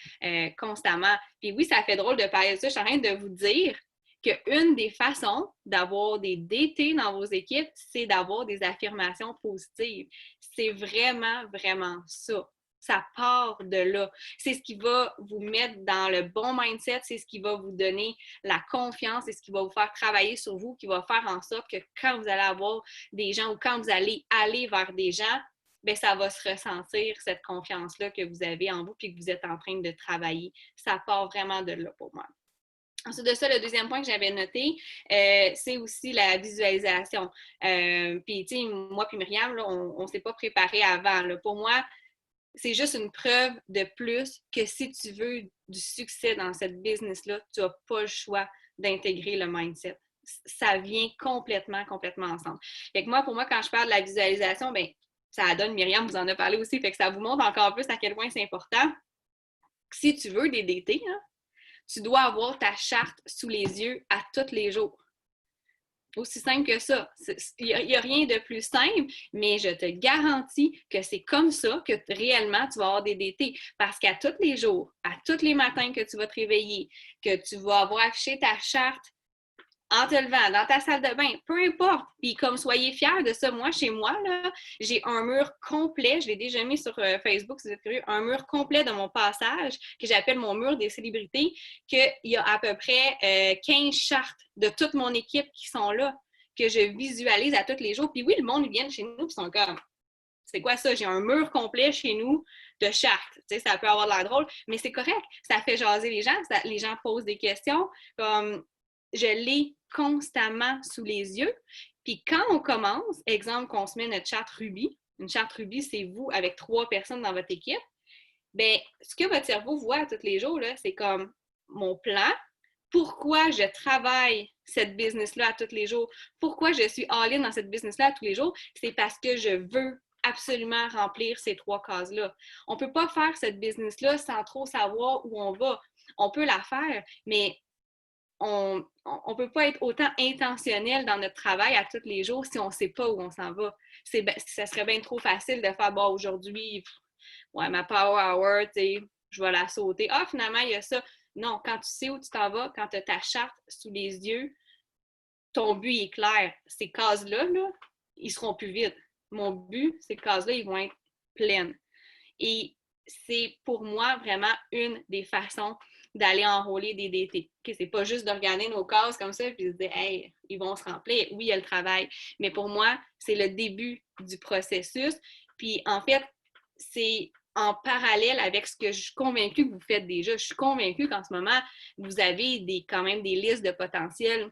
constamment. Puis oui, ça fait drôle de parler de ça. Je suis en train de vous dire qu'une des façons d'avoir des DT dans vos équipes, c'est d'avoir des affirmations positives. C'est vraiment, vraiment ça. Ça part de là. C'est ce qui va vous mettre dans le bon mindset, c'est ce qui va vous donner la confiance, c'est ce qui va vous faire travailler sur vous, qui va faire en sorte que quand vous allez avoir des gens ou quand vous allez aller vers des gens, bien, ça va se ressentir, cette confiance-là que vous avez en vous puis que vous êtes en train de travailler. Ça part vraiment de là pour moi. Ensuite de ça, le deuxième point que j'avais noté, c'est aussi la visualisation. Puis, tu sais, moi puis Myriam, là, on ne s'est pas préparé avant. Là. Pour moi, c'est juste une preuve de plus que si tu veux du succès dans cette business-là, tu n'as pas le choix d'intégrer le mindset. Ça vient complètement ensemble. Fait que moi, pour moi, quand je parle de la visualisation, bien, ça donne, Myriam vous en a parlé aussi, fait que ça vous montre encore plus à quel point c'est important. Si tu veux des DT, hein, tu dois avoir ta charte sous les yeux à tous les jours. Aussi simple que ça. Il n'y a rien de plus simple, mais je te garantis que c'est comme ça que réellement tu vas avoir des DT. Parce qu'à tous les jours, à tous les matins que tu vas te réveiller, que tu vas avoir affiché ta charte en te levant, dans ta salle de bain, peu importe. Puis comme soyez fiers de ça. Moi, chez moi, là, j'ai un mur complet, je l'ai déjà mis sur Facebook, si vous êtes curieux, un mur complet de mon passage, que j'appelle mon mur des célébrités, qu'il y a à peu près 15 chartes de toute mon équipe qui sont là, que je visualise à tous les jours. Puis oui, le monde, ils viennent chez nous, puis ils sont comme, c'est quoi ça? J'ai un mur complet chez nous de chartes. Tu sais, ça peut avoir de l'air drôle, mais c'est correct. Ça fait jaser les gens. Les gens posent des questions. Comme je l'ai constamment sous les yeux. Puis quand on commence, exemple qu'on se met notre charte Ruby, une charte Ruby, c'est vous avec 3 personnes dans votre équipe, bien, ce que votre cerveau voit tous les jours, là, c'est comme mon plan, pourquoi je travaille cette business-là à tous les jours, pourquoi je suis all-in dans cette business-là à tous les jours, c'est parce que je veux absolument remplir ces 3 cases-là. On ne peut pas faire cette business-là sans trop savoir où on va. On peut la faire, mais on ne peut pas être autant intentionnel dans notre travail à tous les jours si on ne sait pas où on s'en va. Ça serait bien trop facile de faire, bon, aujourd'hui, ouais, ma power hour, tu sais, je vais la sauter. Ah, finalement, il y a ça. Non, quand tu sais où tu t'en vas, quand tu as ta charte sous les yeux, ton but est clair. Ces cases-là, là, ils seront plus vides. Mon but, ces cases-là, ils vont être pleines. Et c'est pour moi vraiment une des façons d'aller enrôler des DT. Okay, c'est pas juste de regarder nos cases comme ça et de se dire, hey, ils vont se remplir. Oui, il y a le travail. Mais pour moi, c'est le début du processus. Puis en fait, c'est en parallèle avec ce que je suis convaincue que vous faites déjà. Je suis convaincue qu'en ce moment, vous avez quand même des listes de potentiel,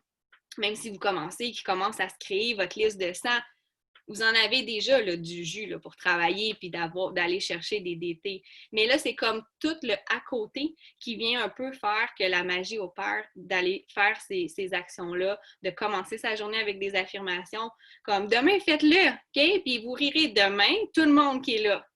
même si vous commencez, qui commencent à se créer votre liste de 100. Vous en avez déjà là, du jus là, pour travailler puis d'aller chercher des DT. Mais là, c'est comme tout le à côté qui vient un peu faire que la magie opère, d'aller faire ces actions-là, de commencer sa journée avec des affirmations comme demain, faites-le, OK? Puis vous rirez demain, tout le monde qui est là.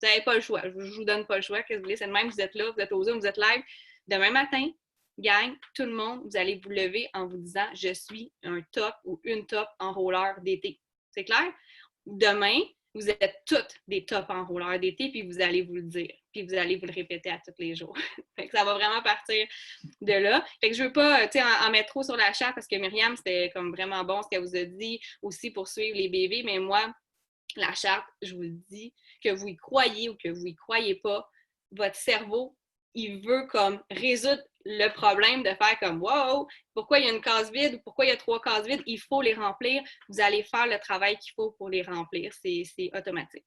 Vous n'avez pas le choix. Je ne vous donne pas le choix. Qu'est-ce que vous voulez? C'est le même, vous êtes là, vous êtes au Zoom, vous êtes live. Demain matin, gang, tout le monde, vous allez vous lever en vous disant « Je suis un top ou une top enrôleur d'été ». C'est clair? Demain, vous êtes toutes des top enrôleurs d'été, puis vous allez vous le dire. Puis vous allez vous le répéter à tous les jours. Fait que ça va vraiment partir de là. Fait que je veux pas, tu sais, en mettre trop sur la charte parce que Myriam, c'était comme vraiment bon ce qu'elle vous a dit aussi pour suivre les bébés, mais moi, la charte, je vous le dis, que vous y croyez ou que vous y croyez pas, votre cerveau, il veut comme résoudre le problème de faire comme wow, pourquoi il y a une case vide ou pourquoi il y a 3 cases vides, il faut les remplir. Vous allez faire le travail qu'il faut pour les remplir. C'est automatique.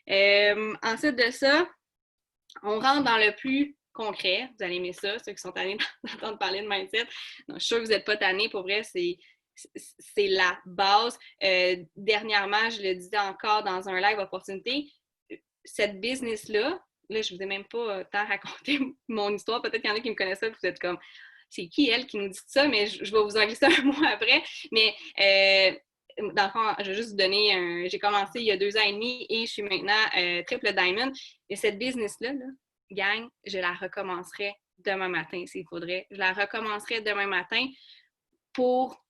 Ensuite de ça, on rentre dans le plus concret. Vous allez aimer ça, ceux qui sont tannés d'entendre parler de mindset. Non, je suis sûre que vous n'êtes pas tannés. Pour vrai, c'est la base. Dernièrement, je le disais encore dans un live opportunité, cette business-là, là, je ne vous ai même pas tant raconté mon histoire. Peut-être qu'il y en a qui me connaissent ça, vous êtes comme, c'est qui elle qui nous dit ça? Mais je vais vous en glisser un mot après. Mais dans le fond, je vais juste vous donner j'ai commencé il y a 2 ans et demi et je suis maintenant triple diamond. Et cette business-là, là, gang, je la recommencerai demain matin s'il faudrait. Je la recommencerai demain matin pour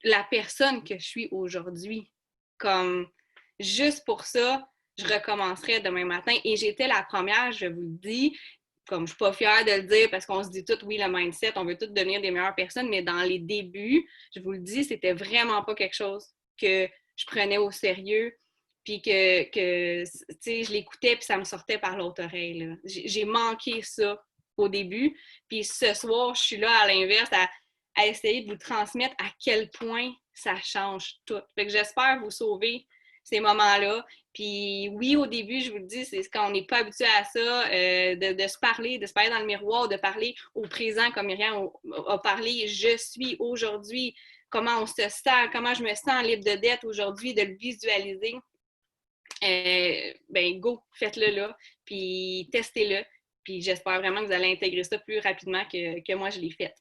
la personne que je suis aujourd'hui. Comme juste pour ça, je recommencerai demain matin. Et j'étais la première, je vous le dis, comme je ne suis pas fière de le dire parce qu'on se dit tout, oui, le mindset, on veut tous devenir des meilleures personnes, mais dans les débuts, je vous le dis, c'était vraiment pas quelque chose que je prenais au sérieux. Puis que tu sais, je l'écoutais puis ça me sortait par l'autre oreille. Là. J'ai manqué ça au début. Puis ce soir, je suis là à l'inverse à essayer de vous transmettre à quel point ça change tout. Fait que j'espère vous sauver ces moments-là. Puis oui, au début, je vous le dis, c'est quand on n'est pas habitué à ça, de se parler dans le miroir, de parler au présent, comme Myriam a parlé, je suis aujourd'hui, comment on se sent, comment je me sens libre de dette aujourd'hui, de le visualiser. Ben go, faites-le là, puis testez-le. Puis j'espère vraiment que vous allez intégrer ça plus rapidement que moi je l'ai fait.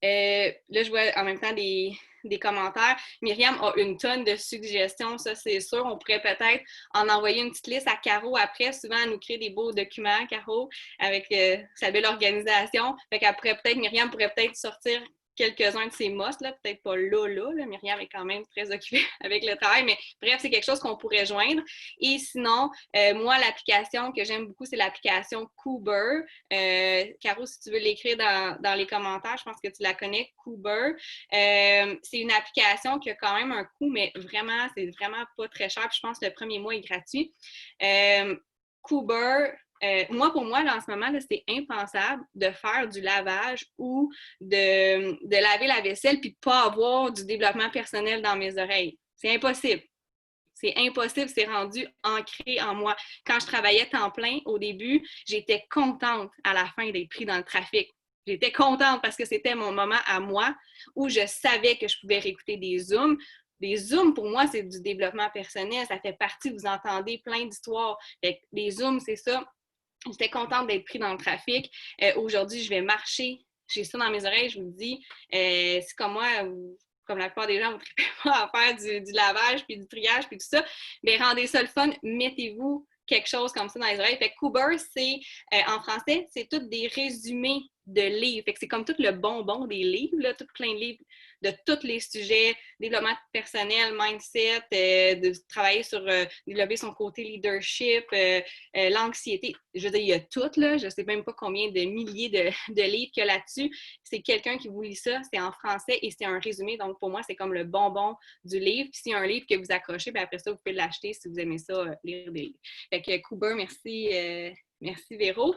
Là, je vois en même temps des commentaires. Myriam a une tonne de suggestions, ça c'est sûr. On pourrait peut-être en envoyer une petite liste à Caro après. Souvent, elle nous crée des beaux documents, Caro, avec sa belle organisation. Fait qu'après, peut-être, Myriam pourrait peut-être sortir quelques-uns de ces must, là, peut-être pas là. Myriam est quand même très occupée avec le travail, mais bref, c'est quelque chose qu'on pourrait joindre. Et sinon, moi, l'application que j'aime beaucoup, c'est l'application Coober. Caro, si tu veux l'écrire dans les commentaires, je pense que tu la connais, Coober. C'est une application qui a quand même un coût, mais vraiment, c'est vraiment pas très cher. Puis je pense que le premier mois est gratuit. Coober, pour moi, là, en ce moment, là, c'est impensable de faire du lavage ou de laver la vaisselle puis de ne pas avoir du développement personnel dans mes oreilles. C'est impossible. C'est impossible, c'est rendu ancré en moi. Quand je travaillais temps plein au début, j'étais contente à la fin d'être pris dans le trafic. J'étais contente parce que c'était mon moment à moi où je savais que je pouvais réécouter des Zooms. Des Zooms, pour moi, c'est du développement personnel. Ça fait partie, vous entendez plein d'histoires. Les Zooms, c'est ça. J'étais contente d'être pris dans le trafic. Aujourd'hui, je vais marcher. J'ai ça dans mes oreilles. Je vous dis, c'est comme moi, comme la plupart des gens, vous ne tripez pas à faire du lavage, puis du triage, puis tout ça. Mais rendez ça le fun. Mettez-vous quelque chose comme ça dans les oreilles. Fait que Coober, c'est, en français, c'est tous des résumés de livres. Fait que c'est comme tout le bonbon des livres, là, tout plein de livres de tous les sujets, développement personnel, mindset, de travailler sur développer son côté leadership, l'anxiété. Je veux dire, il y a tout, là. Je ne sais même pas combien de milliers de livres qu'il y a là-dessus. C'est quelqu'un qui vous lit ça, c'est en français et c'est un résumé. Donc, pour moi, c'est comme le bonbon du livre. Puis, s'il y a un livre que vous accrochez, bien après ça, vous pouvez l'acheter si vous aimez ça, lire des livres. Fait que, Coober, merci. Merci, Véro.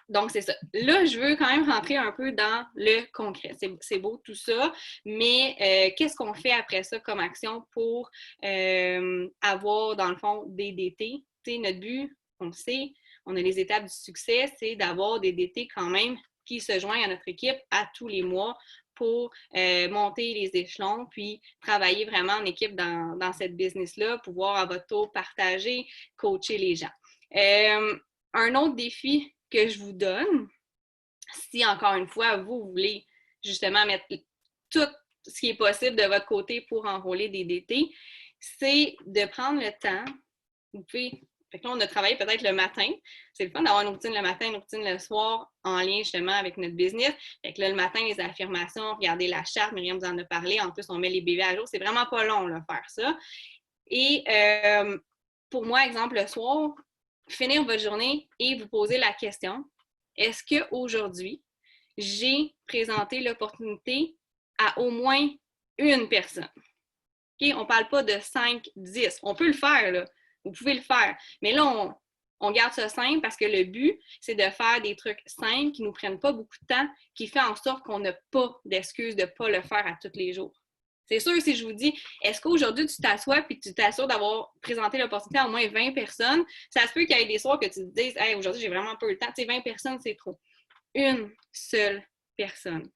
Donc, c'est ça. Là, je veux quand même rentrer un peu dans le concret. C'est beau tout ça, mais qu'est-ce qu'on fait après ça comme action pour avoir, dans le fond, des DT? Tu sais, notre but, on le sait, on a les étapes du succès, c'est d'avoir des DT quand même qui se joignent à notre équipe à tous les mois pour monter les échelons, puis travailler vraiment en équipe dans cette business-là, pouvoir à votre tour partager, coacher les gens. Un autre défi que je vous donne, si encore une fois, vous voulez justement mettre tout ce qui est possible de votre côté pour enrôler des DT, c'est de prendre le temps. Vous pouvez. Fait que là, on a travaillé peut-être le matin. C'est le fun d'avoir une routine le matin, une routine le soir en lien justement avec notre business. Fait que là, le matin, les affirmations, regardez la charte, Myriam vous en a parlé. En plus, on met les bébés à jour. C'est vraiment pas long, là, faire ça. Et pour moi, exemple, le soir, finir votre journée et vous poser la question, est-ce qu'aujourd'hui, j'ai présenté l'opportunité à au moins une personne? Okay? On ne parle pas de 5, 10. On peut le faire, là. Vous pouvez le faire. Mais là, on garde ça simple parce que le but, c'est de faire des trucs simples qui ne nous prennent pas beaucoup de temps, qui fait en sorte qu'on n'a pas d'excuses de ne pas le faire à tous les jours. C'est sûr, si je vous dis, est-ce qu'aujourd'hui, tu t'assois et tu t'assures d'avoir présenté l'opportunité à au moins 20 personnes, ça se peut qu'il y ait des soirs que tu te dises, hey, aujourd'hui, j'ai vraiment pas eu le temps. Tu sais, 20 personnes, c'est trop. Une seule personne.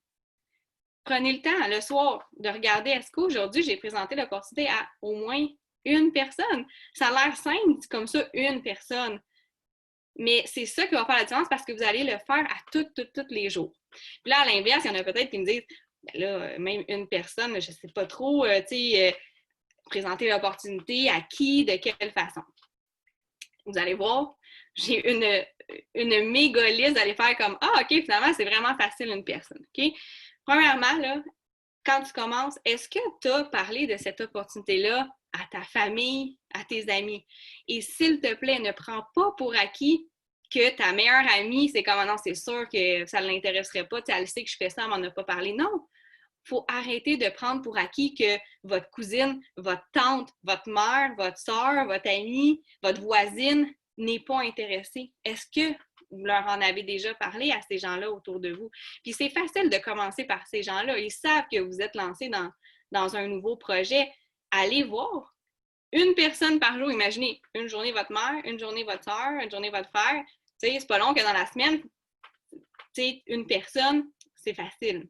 Prenez le temps, le soir, de regarder, est-ce qu'aujourd'hui, j'ai présenté l'opportunité à au moins une personne? Ça a l'air simple, comme ça, une personne. Mais c'est ça qui va faire la différence parce que vous allez le faire à tous les jours. Puis là, à l'inverse, il y en a peut-être qui me disent, ben là, même une personne, je ne sais pas trop, présenter l'opportunité à qui, de quelle façon. Vous allez voir, j'ai une méga liste d'aller faire comme, ah, OK, finalement, c'est vraiment facile une personne. OK? Premièrement, là, quand tu commences, est-ce que tu as parlé de cette opportunité-là à ta famille, à tes amis? Et s'il te plaît, ne prends pas pour acquis que ta meilleure amie, c'est comme, non, c'est sûr que ça ne l'intéresserait pas, elle sait que je fais ça, elle m'en a pas parlé. Non, il faut arrêter de prendre pour acquis que votre cousine, votre tante, votre mère, votre soeur, votre amie, votre voisine n'est pas intéressée. Est-ce que vous leur en avez déjà parlé à ces gens-là autour de vous? Puis c'est facile de commencer par ces gens-là. Ils savent que vous êtes lancé dans un nouveau projet. Allez voir. Une personne par jour, imaginez, une journée votre mère, une journée votre soeur, une journée votre frère. Tu sais, c'est pas long que dans la semaine, tu sais, une personne, c'est facile.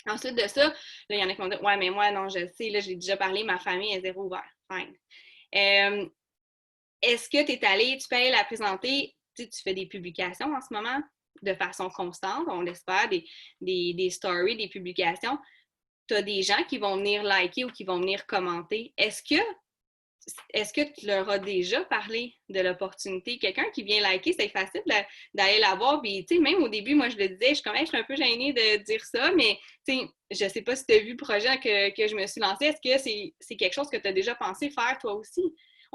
Ensuite de ça, là, il y en a qui vont dire, ouais, mais moi, non, je le sais, là, j'ai déjà parlé, ma famille est zéro ouvert. Fine. Est-ce que tu es allé, tu peux aller la présenter, tu fais des publications en ce moment de façon constante, on l'espère, des stories, des publications. Tu as des gens qui vont venir liker ou qui vont venir commenter. Est-ce que est-ce que tu leur as déjà parlé de l'opportunité? Quelqu'un qui vient liker, c'est facile d'aller la voir. Puis, tu sais, même au début, moi, je le disais, je suis je suis un peu gênée de dire ça, mais, tu sais, je sais pas si tu as vu le projet que je me suis lancé. Est-ce que c'est quelque chose que tu as déjà pensé faire toi aussi?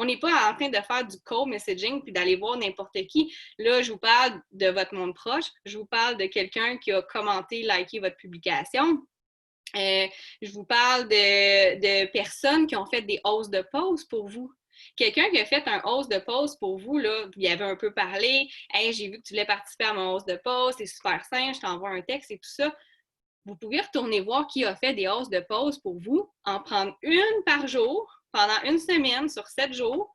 On n'est pas en train de faire du cold messaging puis d'aller voir n'importe qui. Là, je vous parle de votre monde proche. Je vous parle de quelqu'un qui a commenté, liké votre publication. Je vous parle de personnes qui ont fait des hausses de pause pour vous. Quelqu'un qui a fait un hausse de pause pour vous, là, il y avait un peu parlé. Hey, j'ai vu que tu voulais participer à mon hausse de pause, c'est super simple, je t'envoie un texte et tout ça. Vous pouvez retourner voir qui a fait des hausses de pause pour vous, en prendre une par jour pendant une semaine sur 7 jours.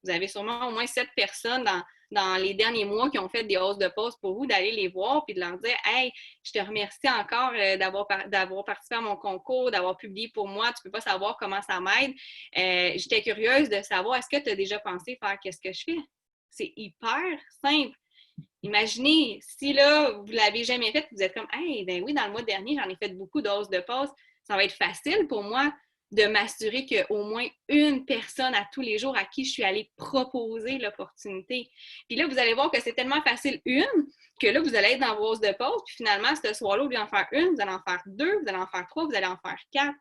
Vous avez sûrement au moins 7 personnes dans les derniers mois qui ont fait des hausses de pause pour vous, d'aller les voir puis de leur dire hey, je te remercie encore d'avoir participé à mon concours, d'avoir publié pour moi. Tu ne peux pas savoir comment ça m'aide. J'étais curieuse de savoir, est-ce que tu as déjà pensé faire qu'est-ce que je fais? C'est hyper simple. Imaginez, si là, vous ne l'avez jamais fait, vous êtes comme hey, ben oui, dans le mois dernier, j'en ai fait beaucoup de hausses de pause. Ça va être facile pour moi de m'assurer qu'il y a au moins une personne à tous les jours à qui je suis allée proposer l'opportunité. Puis là, vous allez voir que c'est tellement facile, que là, vous allez être dans vos hausses de pause, puis finalement, ce soir-là, vous allez en faire une, vous allez en faire deux, vous allez en faire trois, vous allez en faire quatre.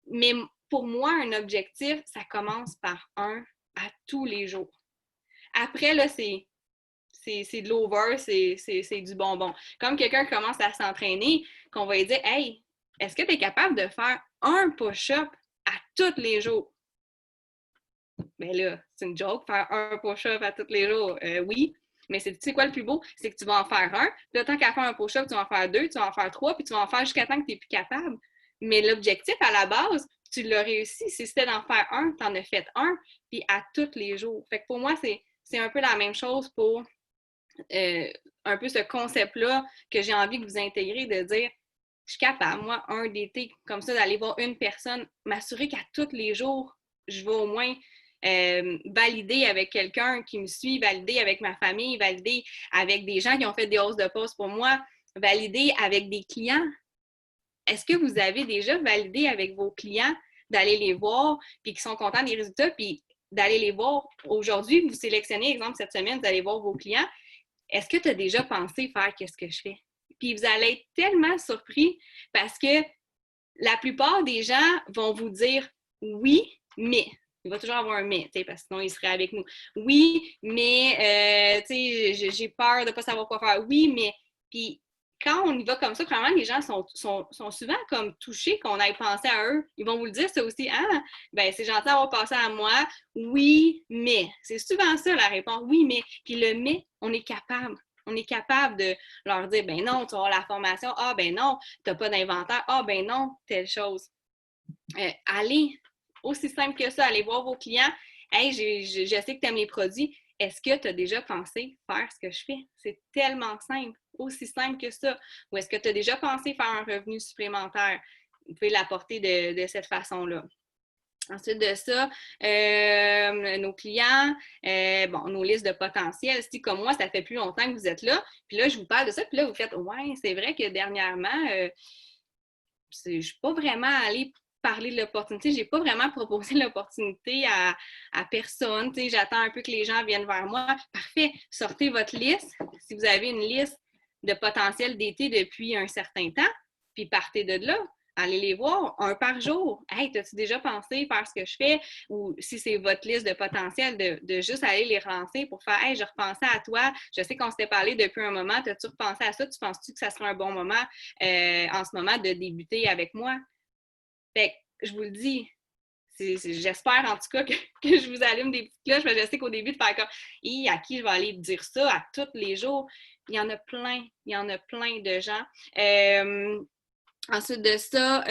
Mais pour moi, un objectif, ça commence par un à tous les jours. Après, là, c'est de l'over, c'est du bonbon. Comme quelqu'un commence à s'entraîner, qu'on va lui dire hey, est-ce que tu es capable de faire un push-up à tous les jours? Bien là, c'est une joke, faire un push-up à tous les jours. Oui, mais tu sais quoi le plus beau? C'est que tu vas en faire un, puis là, tant qu'à faire un push-up, tu vas en faire deux, tu vas en faire trois, puis tu vas en faire jusqu'à temps que tu n'es plus capable. Mais l'objectif, à la base, tu l'as réussi. Si c'était d'en faire un, tu en as fait un, puis à tous les jours. Fait que pour moi, c'est un peu la même chose pour un peu ce concept-là que j'ai envie que vous intégrez, de dire je suis capable, moi, un d'été, comme ça, d'aller voir une personne, m'assurer qu'à tous les jours, je vais au moins valider avec quelqu'un qui me suit, valider avec ma famille, valider avec des gens qui ont fait des hausses de poste pour moi, valider avec des clients. Est-ce que vous avez déjà validé avec vos clients d'aller les voir, puis qui sont contents des résultats, puis d'aller les voir aujourd'hui, vous sélectionnez, exemple, cette semaine, vous allez voir vos clients. Est-ce que tu as déjà pensé faire qu'est-ce que je fais? Puis vous allez être tellement surpris parce que la plupart des gens vont vous dire oui, mais. Il va toujours avoir un mais, parce que sinon, ils seraient avec nous. Oui, mais j'ai peur de ne pas savoir quoi faire. Oui, mais. Puis quand on y va comme ça, vraiment, les gens sont souvent comme touchés qu'on aille penser à eux. Ils vont vous le dire, ça aussi. Ah, ben c'est gentil d'avoir pensé à moi. Oui, mais. C'est souvent ça la réponse. Oui, mais. Puis le mais, on est capable. On est capable de leur dire, ben non, tu vas avoir la formation. Ah, ben non, tu n'as pas d'inventaire. Ah, ben non, telle chose. Allez, aussi simple que ça, allez voir vos clients. Hey, je sais que tu aimes les produits. Est-ce que tu as déjà pensé faire ce que je fais? C'est tellement simple, aussi simple que ça. Ou est-ce que tu as déjà pensé faire un revenu supplémentaire? Vous pouvez l'apporter de cette façon-là. Ensuite de ça, nos clients, nos listes de potentiel. Si comme moi, ça fait plus longtemps que vous êtes là, puis là, je vous parle de ça, puis là, vous faites ouais, c'est vrai que dernièrement, je ne suis pas vraiment allée parler de l'opportunité, je n'ai pas vraiment proposé l'opportunité à personne. J'attends un peu que les gens viennent vers moi. Parfait, sortez votre liste. Si vous avez une liste de potentiel d'été depuis un certain temps, puis partez de là. Allez les voir un par jour. Hey, t'as-tu déjà pensé faire ce que je fais? Ou si c'est votre liste de potentiel, de juste aller les relancer pour faire hey, je repensais à toi, je sais qu'on s'était parlé depuis un moment, t'as-tu repensé à ça? Tu penses-tu que ça serait un bon moment en ce moment de débuter avec moi? Fait que je vous le dis, j'espère en tout cas que je vous allume des petites cloches, mais je sais qu'au début, de faire comme à qui je vais aller dire ça à tous les jours, il y en a plein de gens. Ensuite de ça,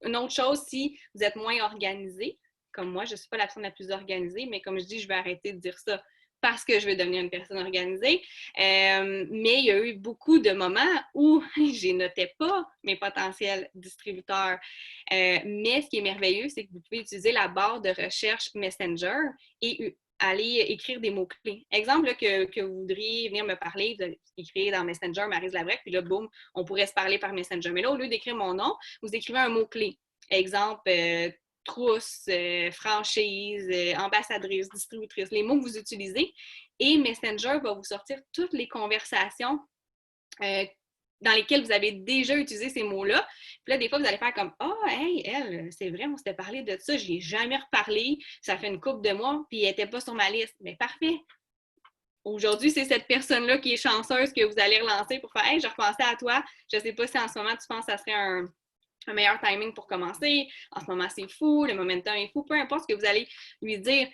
une autre chose, si vous êtes moins organisé, comme moi, je ne suis pas la personne la plus organisée, mais comme je dis, je vais arrêter de dire ça parce que je veux devenir une personne organisée. Mais il y a eu beaucoup de moments où je notais pas mes potentiels distributeurs. Mais ce qui est merveilleux, c'est que vous pouvez utiliser la barre de recherche Messenger et aller écrire des mots-clés. Exemple là, que vous voudriez venir me parler, vous écrivez dans Messenger Maryse Labrec, puis là, boum, on pourrait se parler par Messenger. Mais là, au lieu d'écrire mon nom, vous écrivez un mot-clé. Exemple, trousse, franchise, ambassadrice, distributrice, les mots que vous utilisez. Et Messenger va vous sortir toutes les conversations dans lesquelles vous avez déjà utilisé ces mots-là. Puis là, des fois, vous allez faire comme « Ah, oh, hey, elle, c'est vrai, on s'était parlé de ça, je n'y ai jamais reparlé, ça fait une couple de mois, puis elle n'était pas sur ma liste. » Mais parfait! Aujourd'hui, c'est cette personne-là qui est chanceuse que vous allez relancer pour faire « Hey, je repensais à toi, je ne sais pas si en ce moment tu penses que ça serait un meilleur timing pour commencer. En ce moment, c'est fou, le momentum est fou. » Peu importe ce que vous allez lui dire,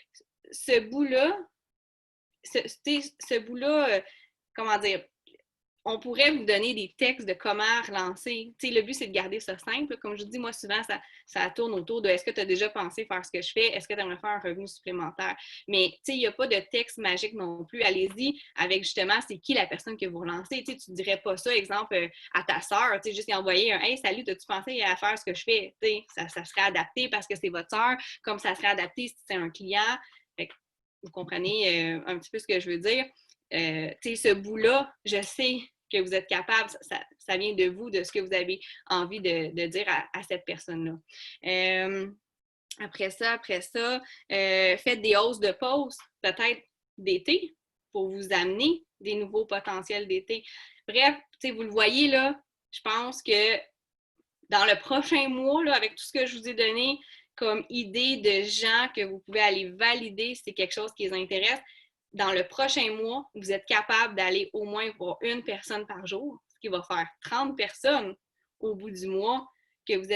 ce bout-là, comment dire, on pourrait vous donner des textes de comment relancer. T'sais, le but, c'est de garder ça simple. Comme je dis, moi, souvent, ça tourne autour de est-ce que tu as déjà pensé faire ce que je fais? Est-ce que tu aimerais faire un revenu supplémentaire? Mais il n'y a pas de texte magique non plus. Allez-y avec justement, c'est qui la personne que vous relancez. Tu ne dirais pas ça, exemple, à ta sœur, juste y envoyer un « Hey, salut, as-tu pensé à faire ce que je fais? » Ça serait adapté parce que c'est votre sœur, comme ça serait adapté si c'est un client. Fait que, vous comprenez un petit peu ce que je veux dire. Ce bout-là, je sais que vous êtes capable, ça vient de vous, de ce que vous avez envie de dire à cette personne-là. Après ça, faites des hausses de pause, peut-être d'été, pour vous amener des nouveaux potentiels d'été. Bref, vous le voyez là, je pense que dans le prochain mois, là, avec tout ce que je vous ai donné comme idée de gens que vous pouvez aller valider si c'est quelque chose qui les intéresse, dans le prochain mois, vous êtes capable d'aller au moins voir une personne par jour, ce qui va faire 30 personnes au bout du mois que vous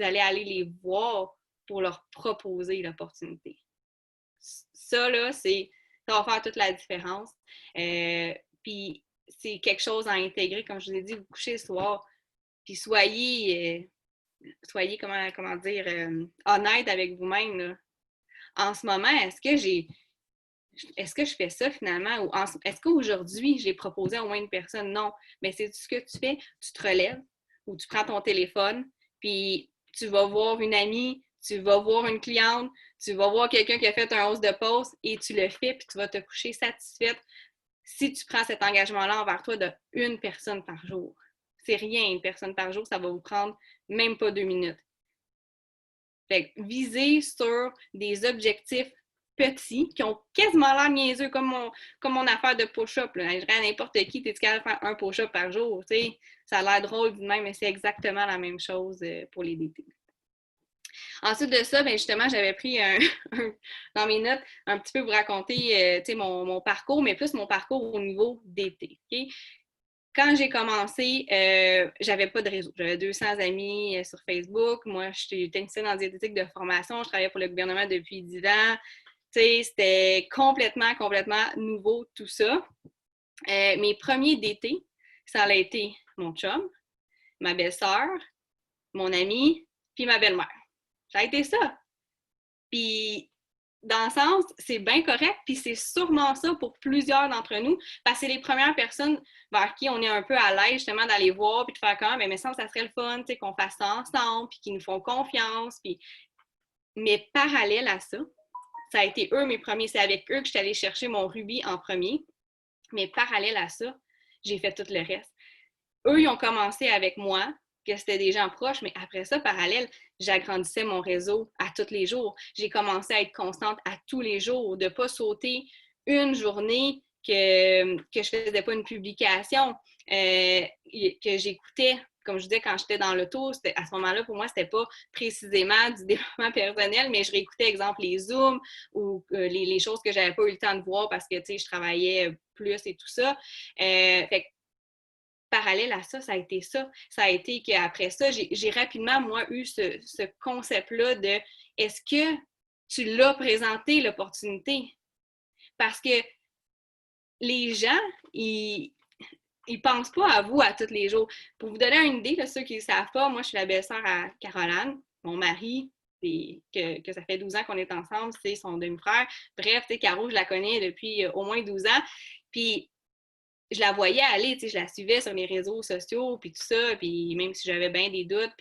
allez aller les voir pour leur proposer l'opportunité. Ça, là, ça va faire toute la différence. Puis, c'est quelque chose à intégrer, comme je vous ai dit, vous couchez le soir, puis soyez comment dire, honnête avec vous-même, là. En ce moment, est-ce que je fais ça finalement? Ou est-ce qu'aujourd'hui, j'ai proposé à au moins une personne? Non. Mais c'est ce que tu fais, tu te relèves ou tu prends ton téléphone, puis tu vas voir une amie, tu vas voir une cliente, tu vas voir quelqu'un qui a fait un hausse de pause et tu le fais, puis tu vas te coucher satisfaite si tu prends cet engagement-là envers toi de une personne par jour. C'est rien, une personne par jour, ça va vous prendre même pas 2 minutes. Fait que visez sur des objectifs petits, qui ont quasiment l'air niaiseux, comme mon affaire de push-up. Je dirais à n'importe qui, tu es capable de faire un push-up par jour. T'sais. Ça a l'air drôle du même, mais c'est exactement la même chose pour les DT. Ensuite de ça, ben justement, j'avais pris dans mes notes un petit peu vous raconter mon parcours, mais plus mon parcours au niveau DT. Okay? Quand j'ai commencé, j'avais pas de réseau. J'avais 200 amis sur Facebook. Moi, je suis technicienne en diététique de formation. Je travaillais pour le gouvernement depuis 10 ans. C'était complètement nouveau tout ça. Mes premiers d'été, ça a été mon chum, ma belle-sœur, mon ami, puis ma belle-mère. Ça a été ça. Puis, dans le sens, c'est bien correct, puis c'est sûrement ça pour plusieurs d'entre nous, parce que c'est les premières personnes vers qui on est un peu à l'aise, justement, d'aller voir, puis de faire comme, mais ça serait le fun, qu'on fasse ça ensemble, puis qu'ils nous font confiance, puis... Mais parallèle à ça, ça a été eux mes premiers, c'est avec eux que je suis allée chercher mon rubis en premier, mais parallèle à ça, j'ai fait tout le reste. Eux, ils ont commencé avec moi, que c'était des gens proches, mais après ça, parallèle, j'agrandissais mon réseau à tous les jours. J'ai commencé à être constante à tous les jours, de ne pas sauter une journée que je ne faisais pas une publication, que j'écoutais. Comme je disais, quand j'étais dans l'auto, à ce moment-là, pour moi, c'était pas précisément du développement personnel, mais je réécoutais, exemple, les Zooms ou les choses que j'avais pas eu le temps de voir parce que, tu sais, je travaillais plus et tout ça. Fait que, parallèle à ça, ça a été ça. Ça a été qu'après ça, j'ai rapidement, moi, eu ce concept-là de est-ce que tu l'as présenté, l'opportunité? Parce que les gens, ils pensent pas à vous à tous les jours. Pour vous donner une idée, là, ceux qui ne savent pas, moi, je suis la belle-sœur à Caroline. Mon mari, que ça fait 12 ans qu'on est ensemble, c'est son demi-frère. Bref, tu sais, Caro, je la connais depuis au moins 12 ans. Puis, je la voyais aller, tu sais, je la suivais sur les réseaux sociaux, puis tout ça, puis même si j'avais bien des doutes.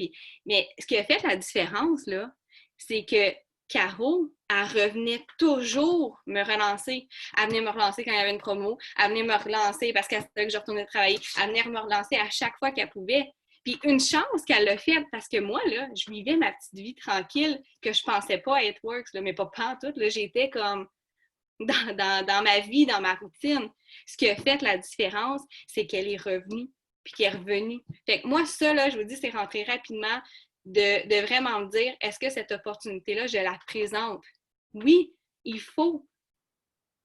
Mais ce qui a fait la différence, là, c'est que Caro, elle revenait toujours me relancer. Elle venait me relancer quand il y avait une promo. Elle venait me relancer parce qu'elle savait que je retournais travailler. Elle venait me relancer à chaque fois qu'elle pouvait. Puis une chance qu'elle l'a fait, parce que moi, là, je vivais ma petite vie tranquille, que je pensais pas à It Works, là, mais pas pantoute, là, j'étais comme dans ma vie, dans ma routine. Ce qui a fait la différence, c'est qu'elle est revenue, puis qu'elle est revenue. Fait que moi, ça, là, je vous dis, c'est rentré rapidement de vraiment me dire, est-ce que cette opportunité-là, je la présente? Oui, il faut.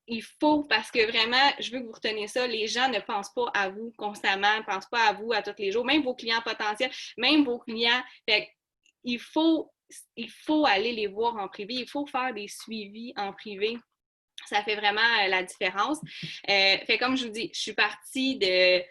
Il faut, parce que vraiment, je veux que vous reteniez ça, les gens ne pensent pas à vous constamment, ne pensent pas à vous à tous les jours, même vos clients potentiels, même vos clients. Fait il faut aller les voir en privé, il faut faire des suivis en privé. Ça fait vraiment la différence. Fait comme je vous dis, je suis partie de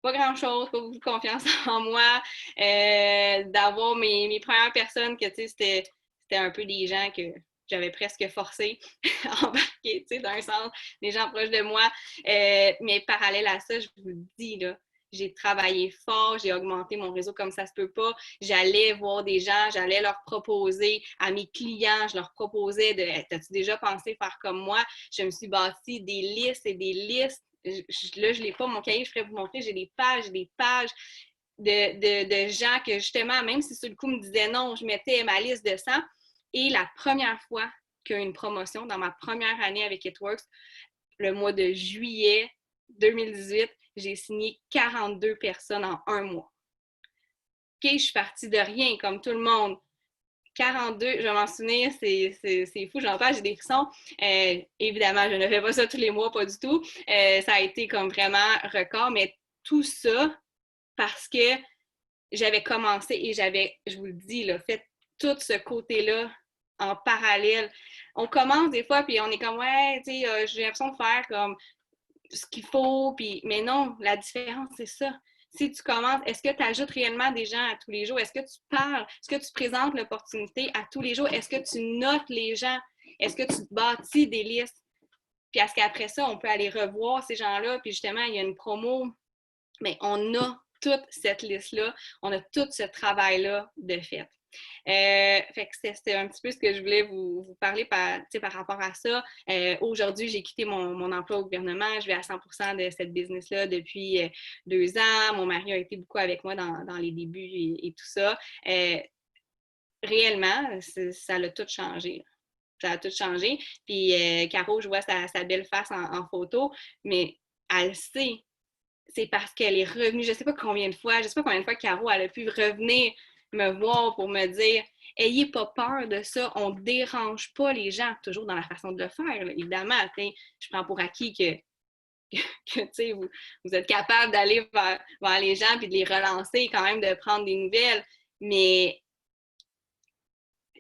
pas grand-chose, pas beaucoup de confiance en moi, d'avoir mes premières personnes que, tu sais, c'était un peu des gens que j'avais presque forcé à embarquer, tu sais, d'un sens, des gens proches de moi. Mais parallèle à ça, je vous dis, là, j'ai travaillé fort, j'ai augmenté mon réseau comme ça se peut pas. J'allais voir des gens, j'allais leur proposer à mes clients, je leur proposais de hey, t'as-tu déjà pensé faire comme moi? Je me suis bâti des listes et des listes. Là, je ne l'ai pas, mon cahier, je pourrais vous montrer, j'ai des pages de gens que justement, même si sur le coup me disait non, je mettais ma liste de 100. Et la première fois qu'il y a eu une promotion, dans ma première année avec It Works, le mois de juillet 2018, j'ai signé 42 personnes en un mois. OK, je suis partie de rien, comme tout le monde. 42, je vais m'en souvenir, c'est fou, j'en parle, j'ai des frissons. Évidemment, je ne fais pas ça tous les mois, pas du tout. Ça a été comme vraiment record, mais tout ça parce que j'avais commencé et j'avais, je vous le dis, là, fait tout ce côté-là en parallèle. On commence des fois, puis on est comme, ouais, tu sais, j'ai l'impression de faire comme ce qu'il faut, puis mais non, la différence, c'est ça. Si tu commences, est-ce que tu ajoutes réellement des gens à tous les jours? Est-ce que tu parles? Est-ce que tu présentes l'opportunité à tous les jours? Est-ce que tu notes les gens? Est-ce que tu bâtis des listes? Puis est-ce qu'après ça, on peut aller revoir ces gens-là? Puis justement, il y a une promo, mais on a toute cette liste-là, on a tout ce travail-là de fait. Fait que c'était un petit peu ce que je voulais vous parler par rapport à ça. Aujourd'hui, j'ai quitté mon emploi au gouvernement. Je vais à 100% de cette business-là depuis 2 ans. Mon mari a été beaucoup avec moi dans les débuts et tout ça. Réellement, ça a tout changé. Ça a tout changé. Puis Caro, je vois sa belle face en photo, mais elle sait c'est parce qu'elle est revenue, je ne sais pas combien de fois, je ne sais pas combien de fois Caro, elle a pu revenir me voir pour me dire « Ayez pas peur de ça, on ne dérange pas les gens », toujours dans la façon de le faire, là, évidemment. Je prends pour acquis que vous êtes capable d'aller vers les gens puis de les relancer, quand même de prendre des nouvelles, mais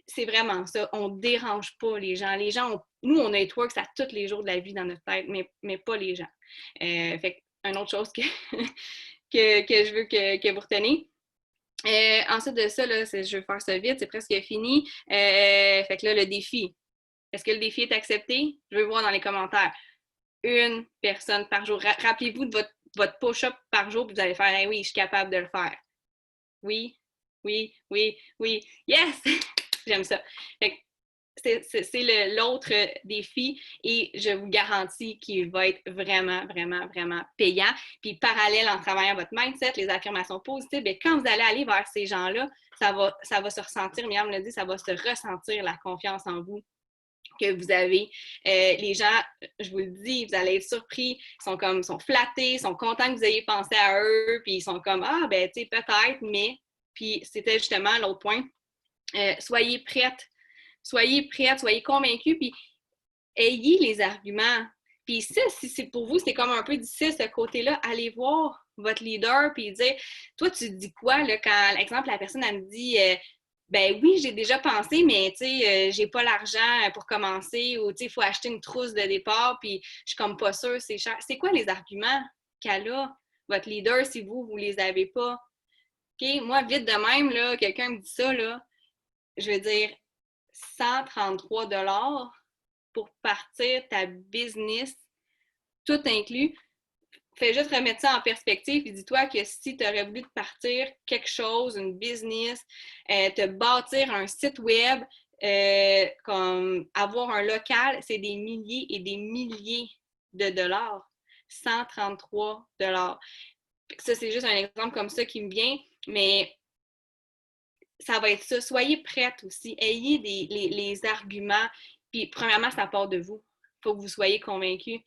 c'est vraiment ça, on ne dérange pas les gens. Les gens, nous, on a Networks à tous les jours de la vie dans notre tête, mais pas les gens. Fait une autre chose que je veux que vous reteniez. Ensuite de ça, là, je veux faire ça vite, c'est presque fini. Fait que là, le défi. Est-ce que le défi est accepté? Je veux voir dans les commentaires. Une personne par jour. Rappelez-vous de votre push-up par jour, puis vous allez faire hey, oui, je suis capable de le faire. Oui, oui, oui, oui. Yes! J'aime ça. Fait que c'est l'autre défi et je vous garantis qu'il va être vraiment, vraiment, vraiment payant. Puis parallèle en travaillant votre mindset, les affirmations positives, bien, quand vous allez aller vers ces gens-là, ça va se ressentir, Myriam me l'a dit, ça va se ressentir la confiance en vous que vous avez. Les gens, je vous le dis, vous allez être surpris, ils sont flattés, ils sont contents que vous ayez pensé à eux, puis ils sont comme, ah, ben, tu sais, peut-être, mais, puis c'était justement l'autre point, soyez prêtes, soyez convaincus, puis ayez les arguments. Puis ça, si c'est pour vous, c'est comme un peu difficile ce côté-là, allez voir votre leader puis dire, toi, tu dis quoi là, quand, exemple, la personne, elle me dit, ben oui, j'ai déjà pensé, mais tu sais, j'ai pas l'argent pour commencer ou tu sais, il faut acheter une trousse de départ puis je suis comme pas sûre, c'est cher. C'est quoi les arguments qu'elle a, votre leader, si vous les avez pas? OK? Moi, vite de même, là, quelqu'un me dit ça, là, je veux dire, 133 pour partir ta business, tout inclus. Fais juste remettre ça en perspective et dis-toi que si tu aurais voulu te partir quelque chose, une business, te bâtir un site web, comme avoir un local, c'est des milliers et des milliers de dollars. 133 $. Ça, c'est juste un exemple comme ça qui me vient, mais ça va être ça. Soyez prête aussi. Ayez les arguments. Puis, premièrement, ça part de vous. Il faut que vous soyez convaincus.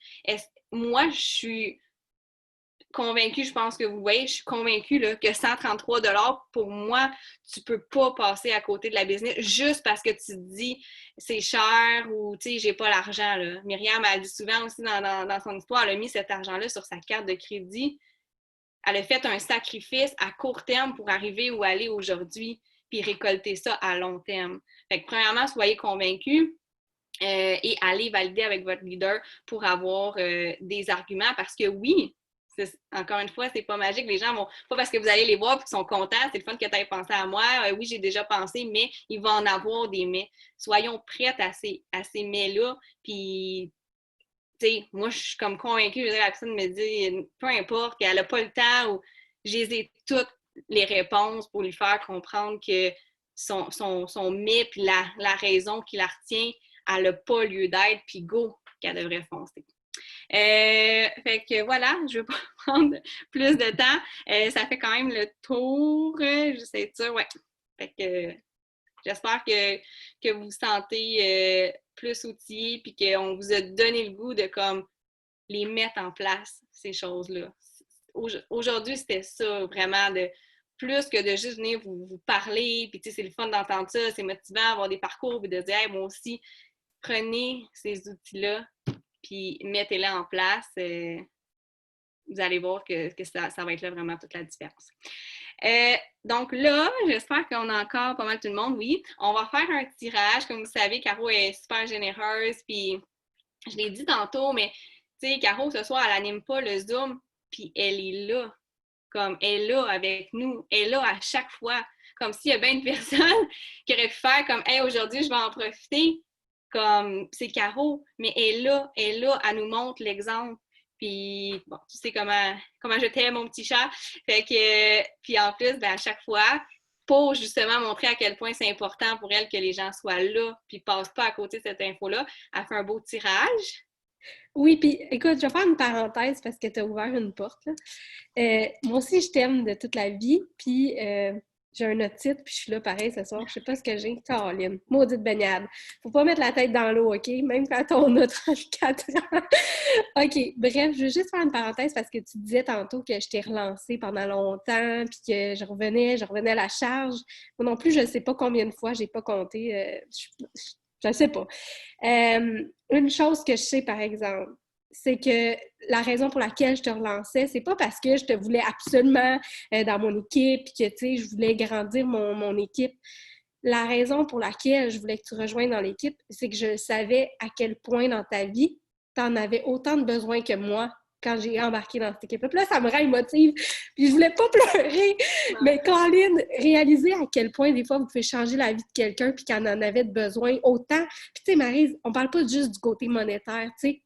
Moi, je suis convaincue, je pense que vous voyez, je suis convaincue là, que 133 pour moi, tu peux pas passer à côté de la business juste parce que tu te dis c'est cher ou tu sais, j'ai pas l'argent. Là. Myriam a dit souvent aussi dans son histoire, elle a mis cet argent-là sur sa carte de crédit. Elle a fait un sacrifice à court terme pour arriver où aller aujourd'hui, puis récolter ça à long terme. Fait que premièrement, soyez convaincus. Et allez valider avec votre leader pour avoir des arguments parce que oui, encore une fois, c'est pas magique. Les gens vont, pas parce que vous allez les voir et qu'ils sont contents, c'est le fun que tu aies pensé à moi. Oui, j'ai déjà pensé, mais il va en avoir des mais. Soyons prêtes à ces mais-là. Puis, tu sais, moi, je suis comme convaincue, je veux dire, la personne me dit, peu importe, qu'elle n'a pas le temps ou j'ai toutes les réponses pour lui faire comprendre que son mais puis la raison qui la retient, elle n'a pas lieu d'être, puis go, qu'elle devrait foncer. Fait que voilà, je ne vais pas prendre plus de temps. Ça fait quand même le tour. J'essaie de ça, ouais. Fait que j'espère que vous vous sentez plus outillés puis qu'on vous a donné le goût de comme les mettre en place, ces choses-là. Aujourd'hui, c'était ça, vraiment, de plus que de juste venir vous parler, puis tu sais, c'est le fun d'entendre ça, c'est motivant d'avoir des parcours, puis de dire, hey, moi aussi, prenez ces outils-là, puis mettez-les en place. Vous allez voir que ça va être là vraiment toute la différence. Donc là, j'espère qu'on a encore pas mal tout le monde, oui. On va faire un tirage. Comme vous savez, Caro est super généreuse, puis je l'ai dit tantôt, mais tu sais, Caro, ce soir, elle n'anime pas le Zoom, puis elle est là. Comme, elle est là avec nous. Elle est là à chaque fois. Comme s'il y a bien une personne qui aurait pu faire comme, hey, aujourd'hui, je vais en profiter. Comme, c'est Caro, mais elle est là, elle nous montre l'exemple. Puis, bon, tu sais comment je t'aime, mon petit chat. Fait que, puis en plus, ben, à chaque fois, pour justement montrer à quel point c'est important pour elle que les gens soient là, puis ne passent pas à côté de cette info-là, elle fait un beau tirage. Oui, puis écoute, je vais faire une parenthèse parce que tu as ouvert une porte. Là. Moi aussi, je t'aime de toute la vie, puis j'ai un autre titre, puis je suis là pareil ce soir. Je sais pas ce que j'ai. Caroline, maudite baignade. Faut pas mettre la tête dans l'eau, OK? Même quand on a 34 ans. OK, bref, je veux juste faire une parenthèse parce que tu disais tantôt que je t'ai relancée pendant longtemps, puis que je revenais à la charge. Moi non plus, je sais pas combien de fois, j'ai pas compté. Je sais pas. Une chose que je sais, par exemple, c'est que la raison pour laquelle je te relançais, c'est pas parce que je te voulais absolument dans mon équipe et que, tu sais, je voulais grandir mon équipe. La raison pour laquelle je voulais que tu rejoignes dans l'équipe, c'est que je savais à quel point dans ta vie, tu en avais autant de besoins que moi quand j'ai embarqué dans cette équipe-là. Puis là, ça me rend émotive. Puis je voulais pas pleurer. Mais Caroline, réaliser à quel point, des fois, vous pouvez changer la vie de quelqu'un puis qu'elle en avait de besoin autant. Puis tu sais, Maryse, on parle pas juste du côté monétaire, tu sais.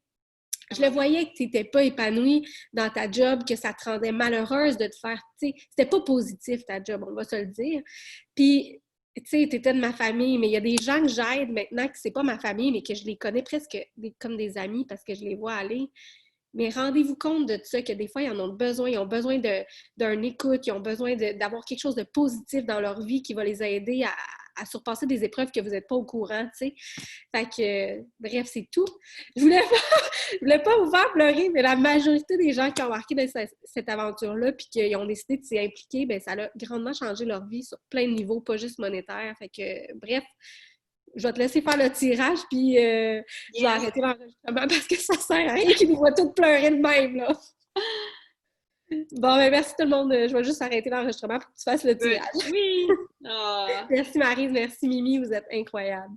Je le voyais que tu n'étais pas épanouie dans ta job, que ça te rendait malheureuse de te faire, tu sais, c'était pas positif ta job, on va se le dire. Puis, tu sais, tu étais de ma famille, mais il y a des gens que j'aide maintenant que c'est pas ma famille, mais que je les connais presque comme des amis parce que je les vois aller. Mais rendez-vous compte de ça, que des fois, ils en ont besoin. Ils ont besoin d'un écoute, ils ont besoin d'avoir quelque chose de positif dans leur vie qui va les aider à surpasser des épreuves que vous n'êtes pas au courant, tu sais. Fait que, bref, c'est tout. Je voulais pas vous faire pleurer, mais la majorité des gens qui ont embarqué dans cette aventure-là puis qui ont décidé de s'y impliquer, bien, ça a grandement changé leur vie sur plein de niveaux, pas juste monétaire. Fait que, bref, je vais te laisser faire le tirage, puis je vais arrêter l'enregistrement parce que ça sert à rien qu'ils nous voient toutes pleurer de même, là. Bon, ben merci tout le monde. Je vais juste arrêter l'enregistrement pour que tu fasses le tirage. Oui! Oh. Merci Maryse, merci Mimi, vous êtes incroyables.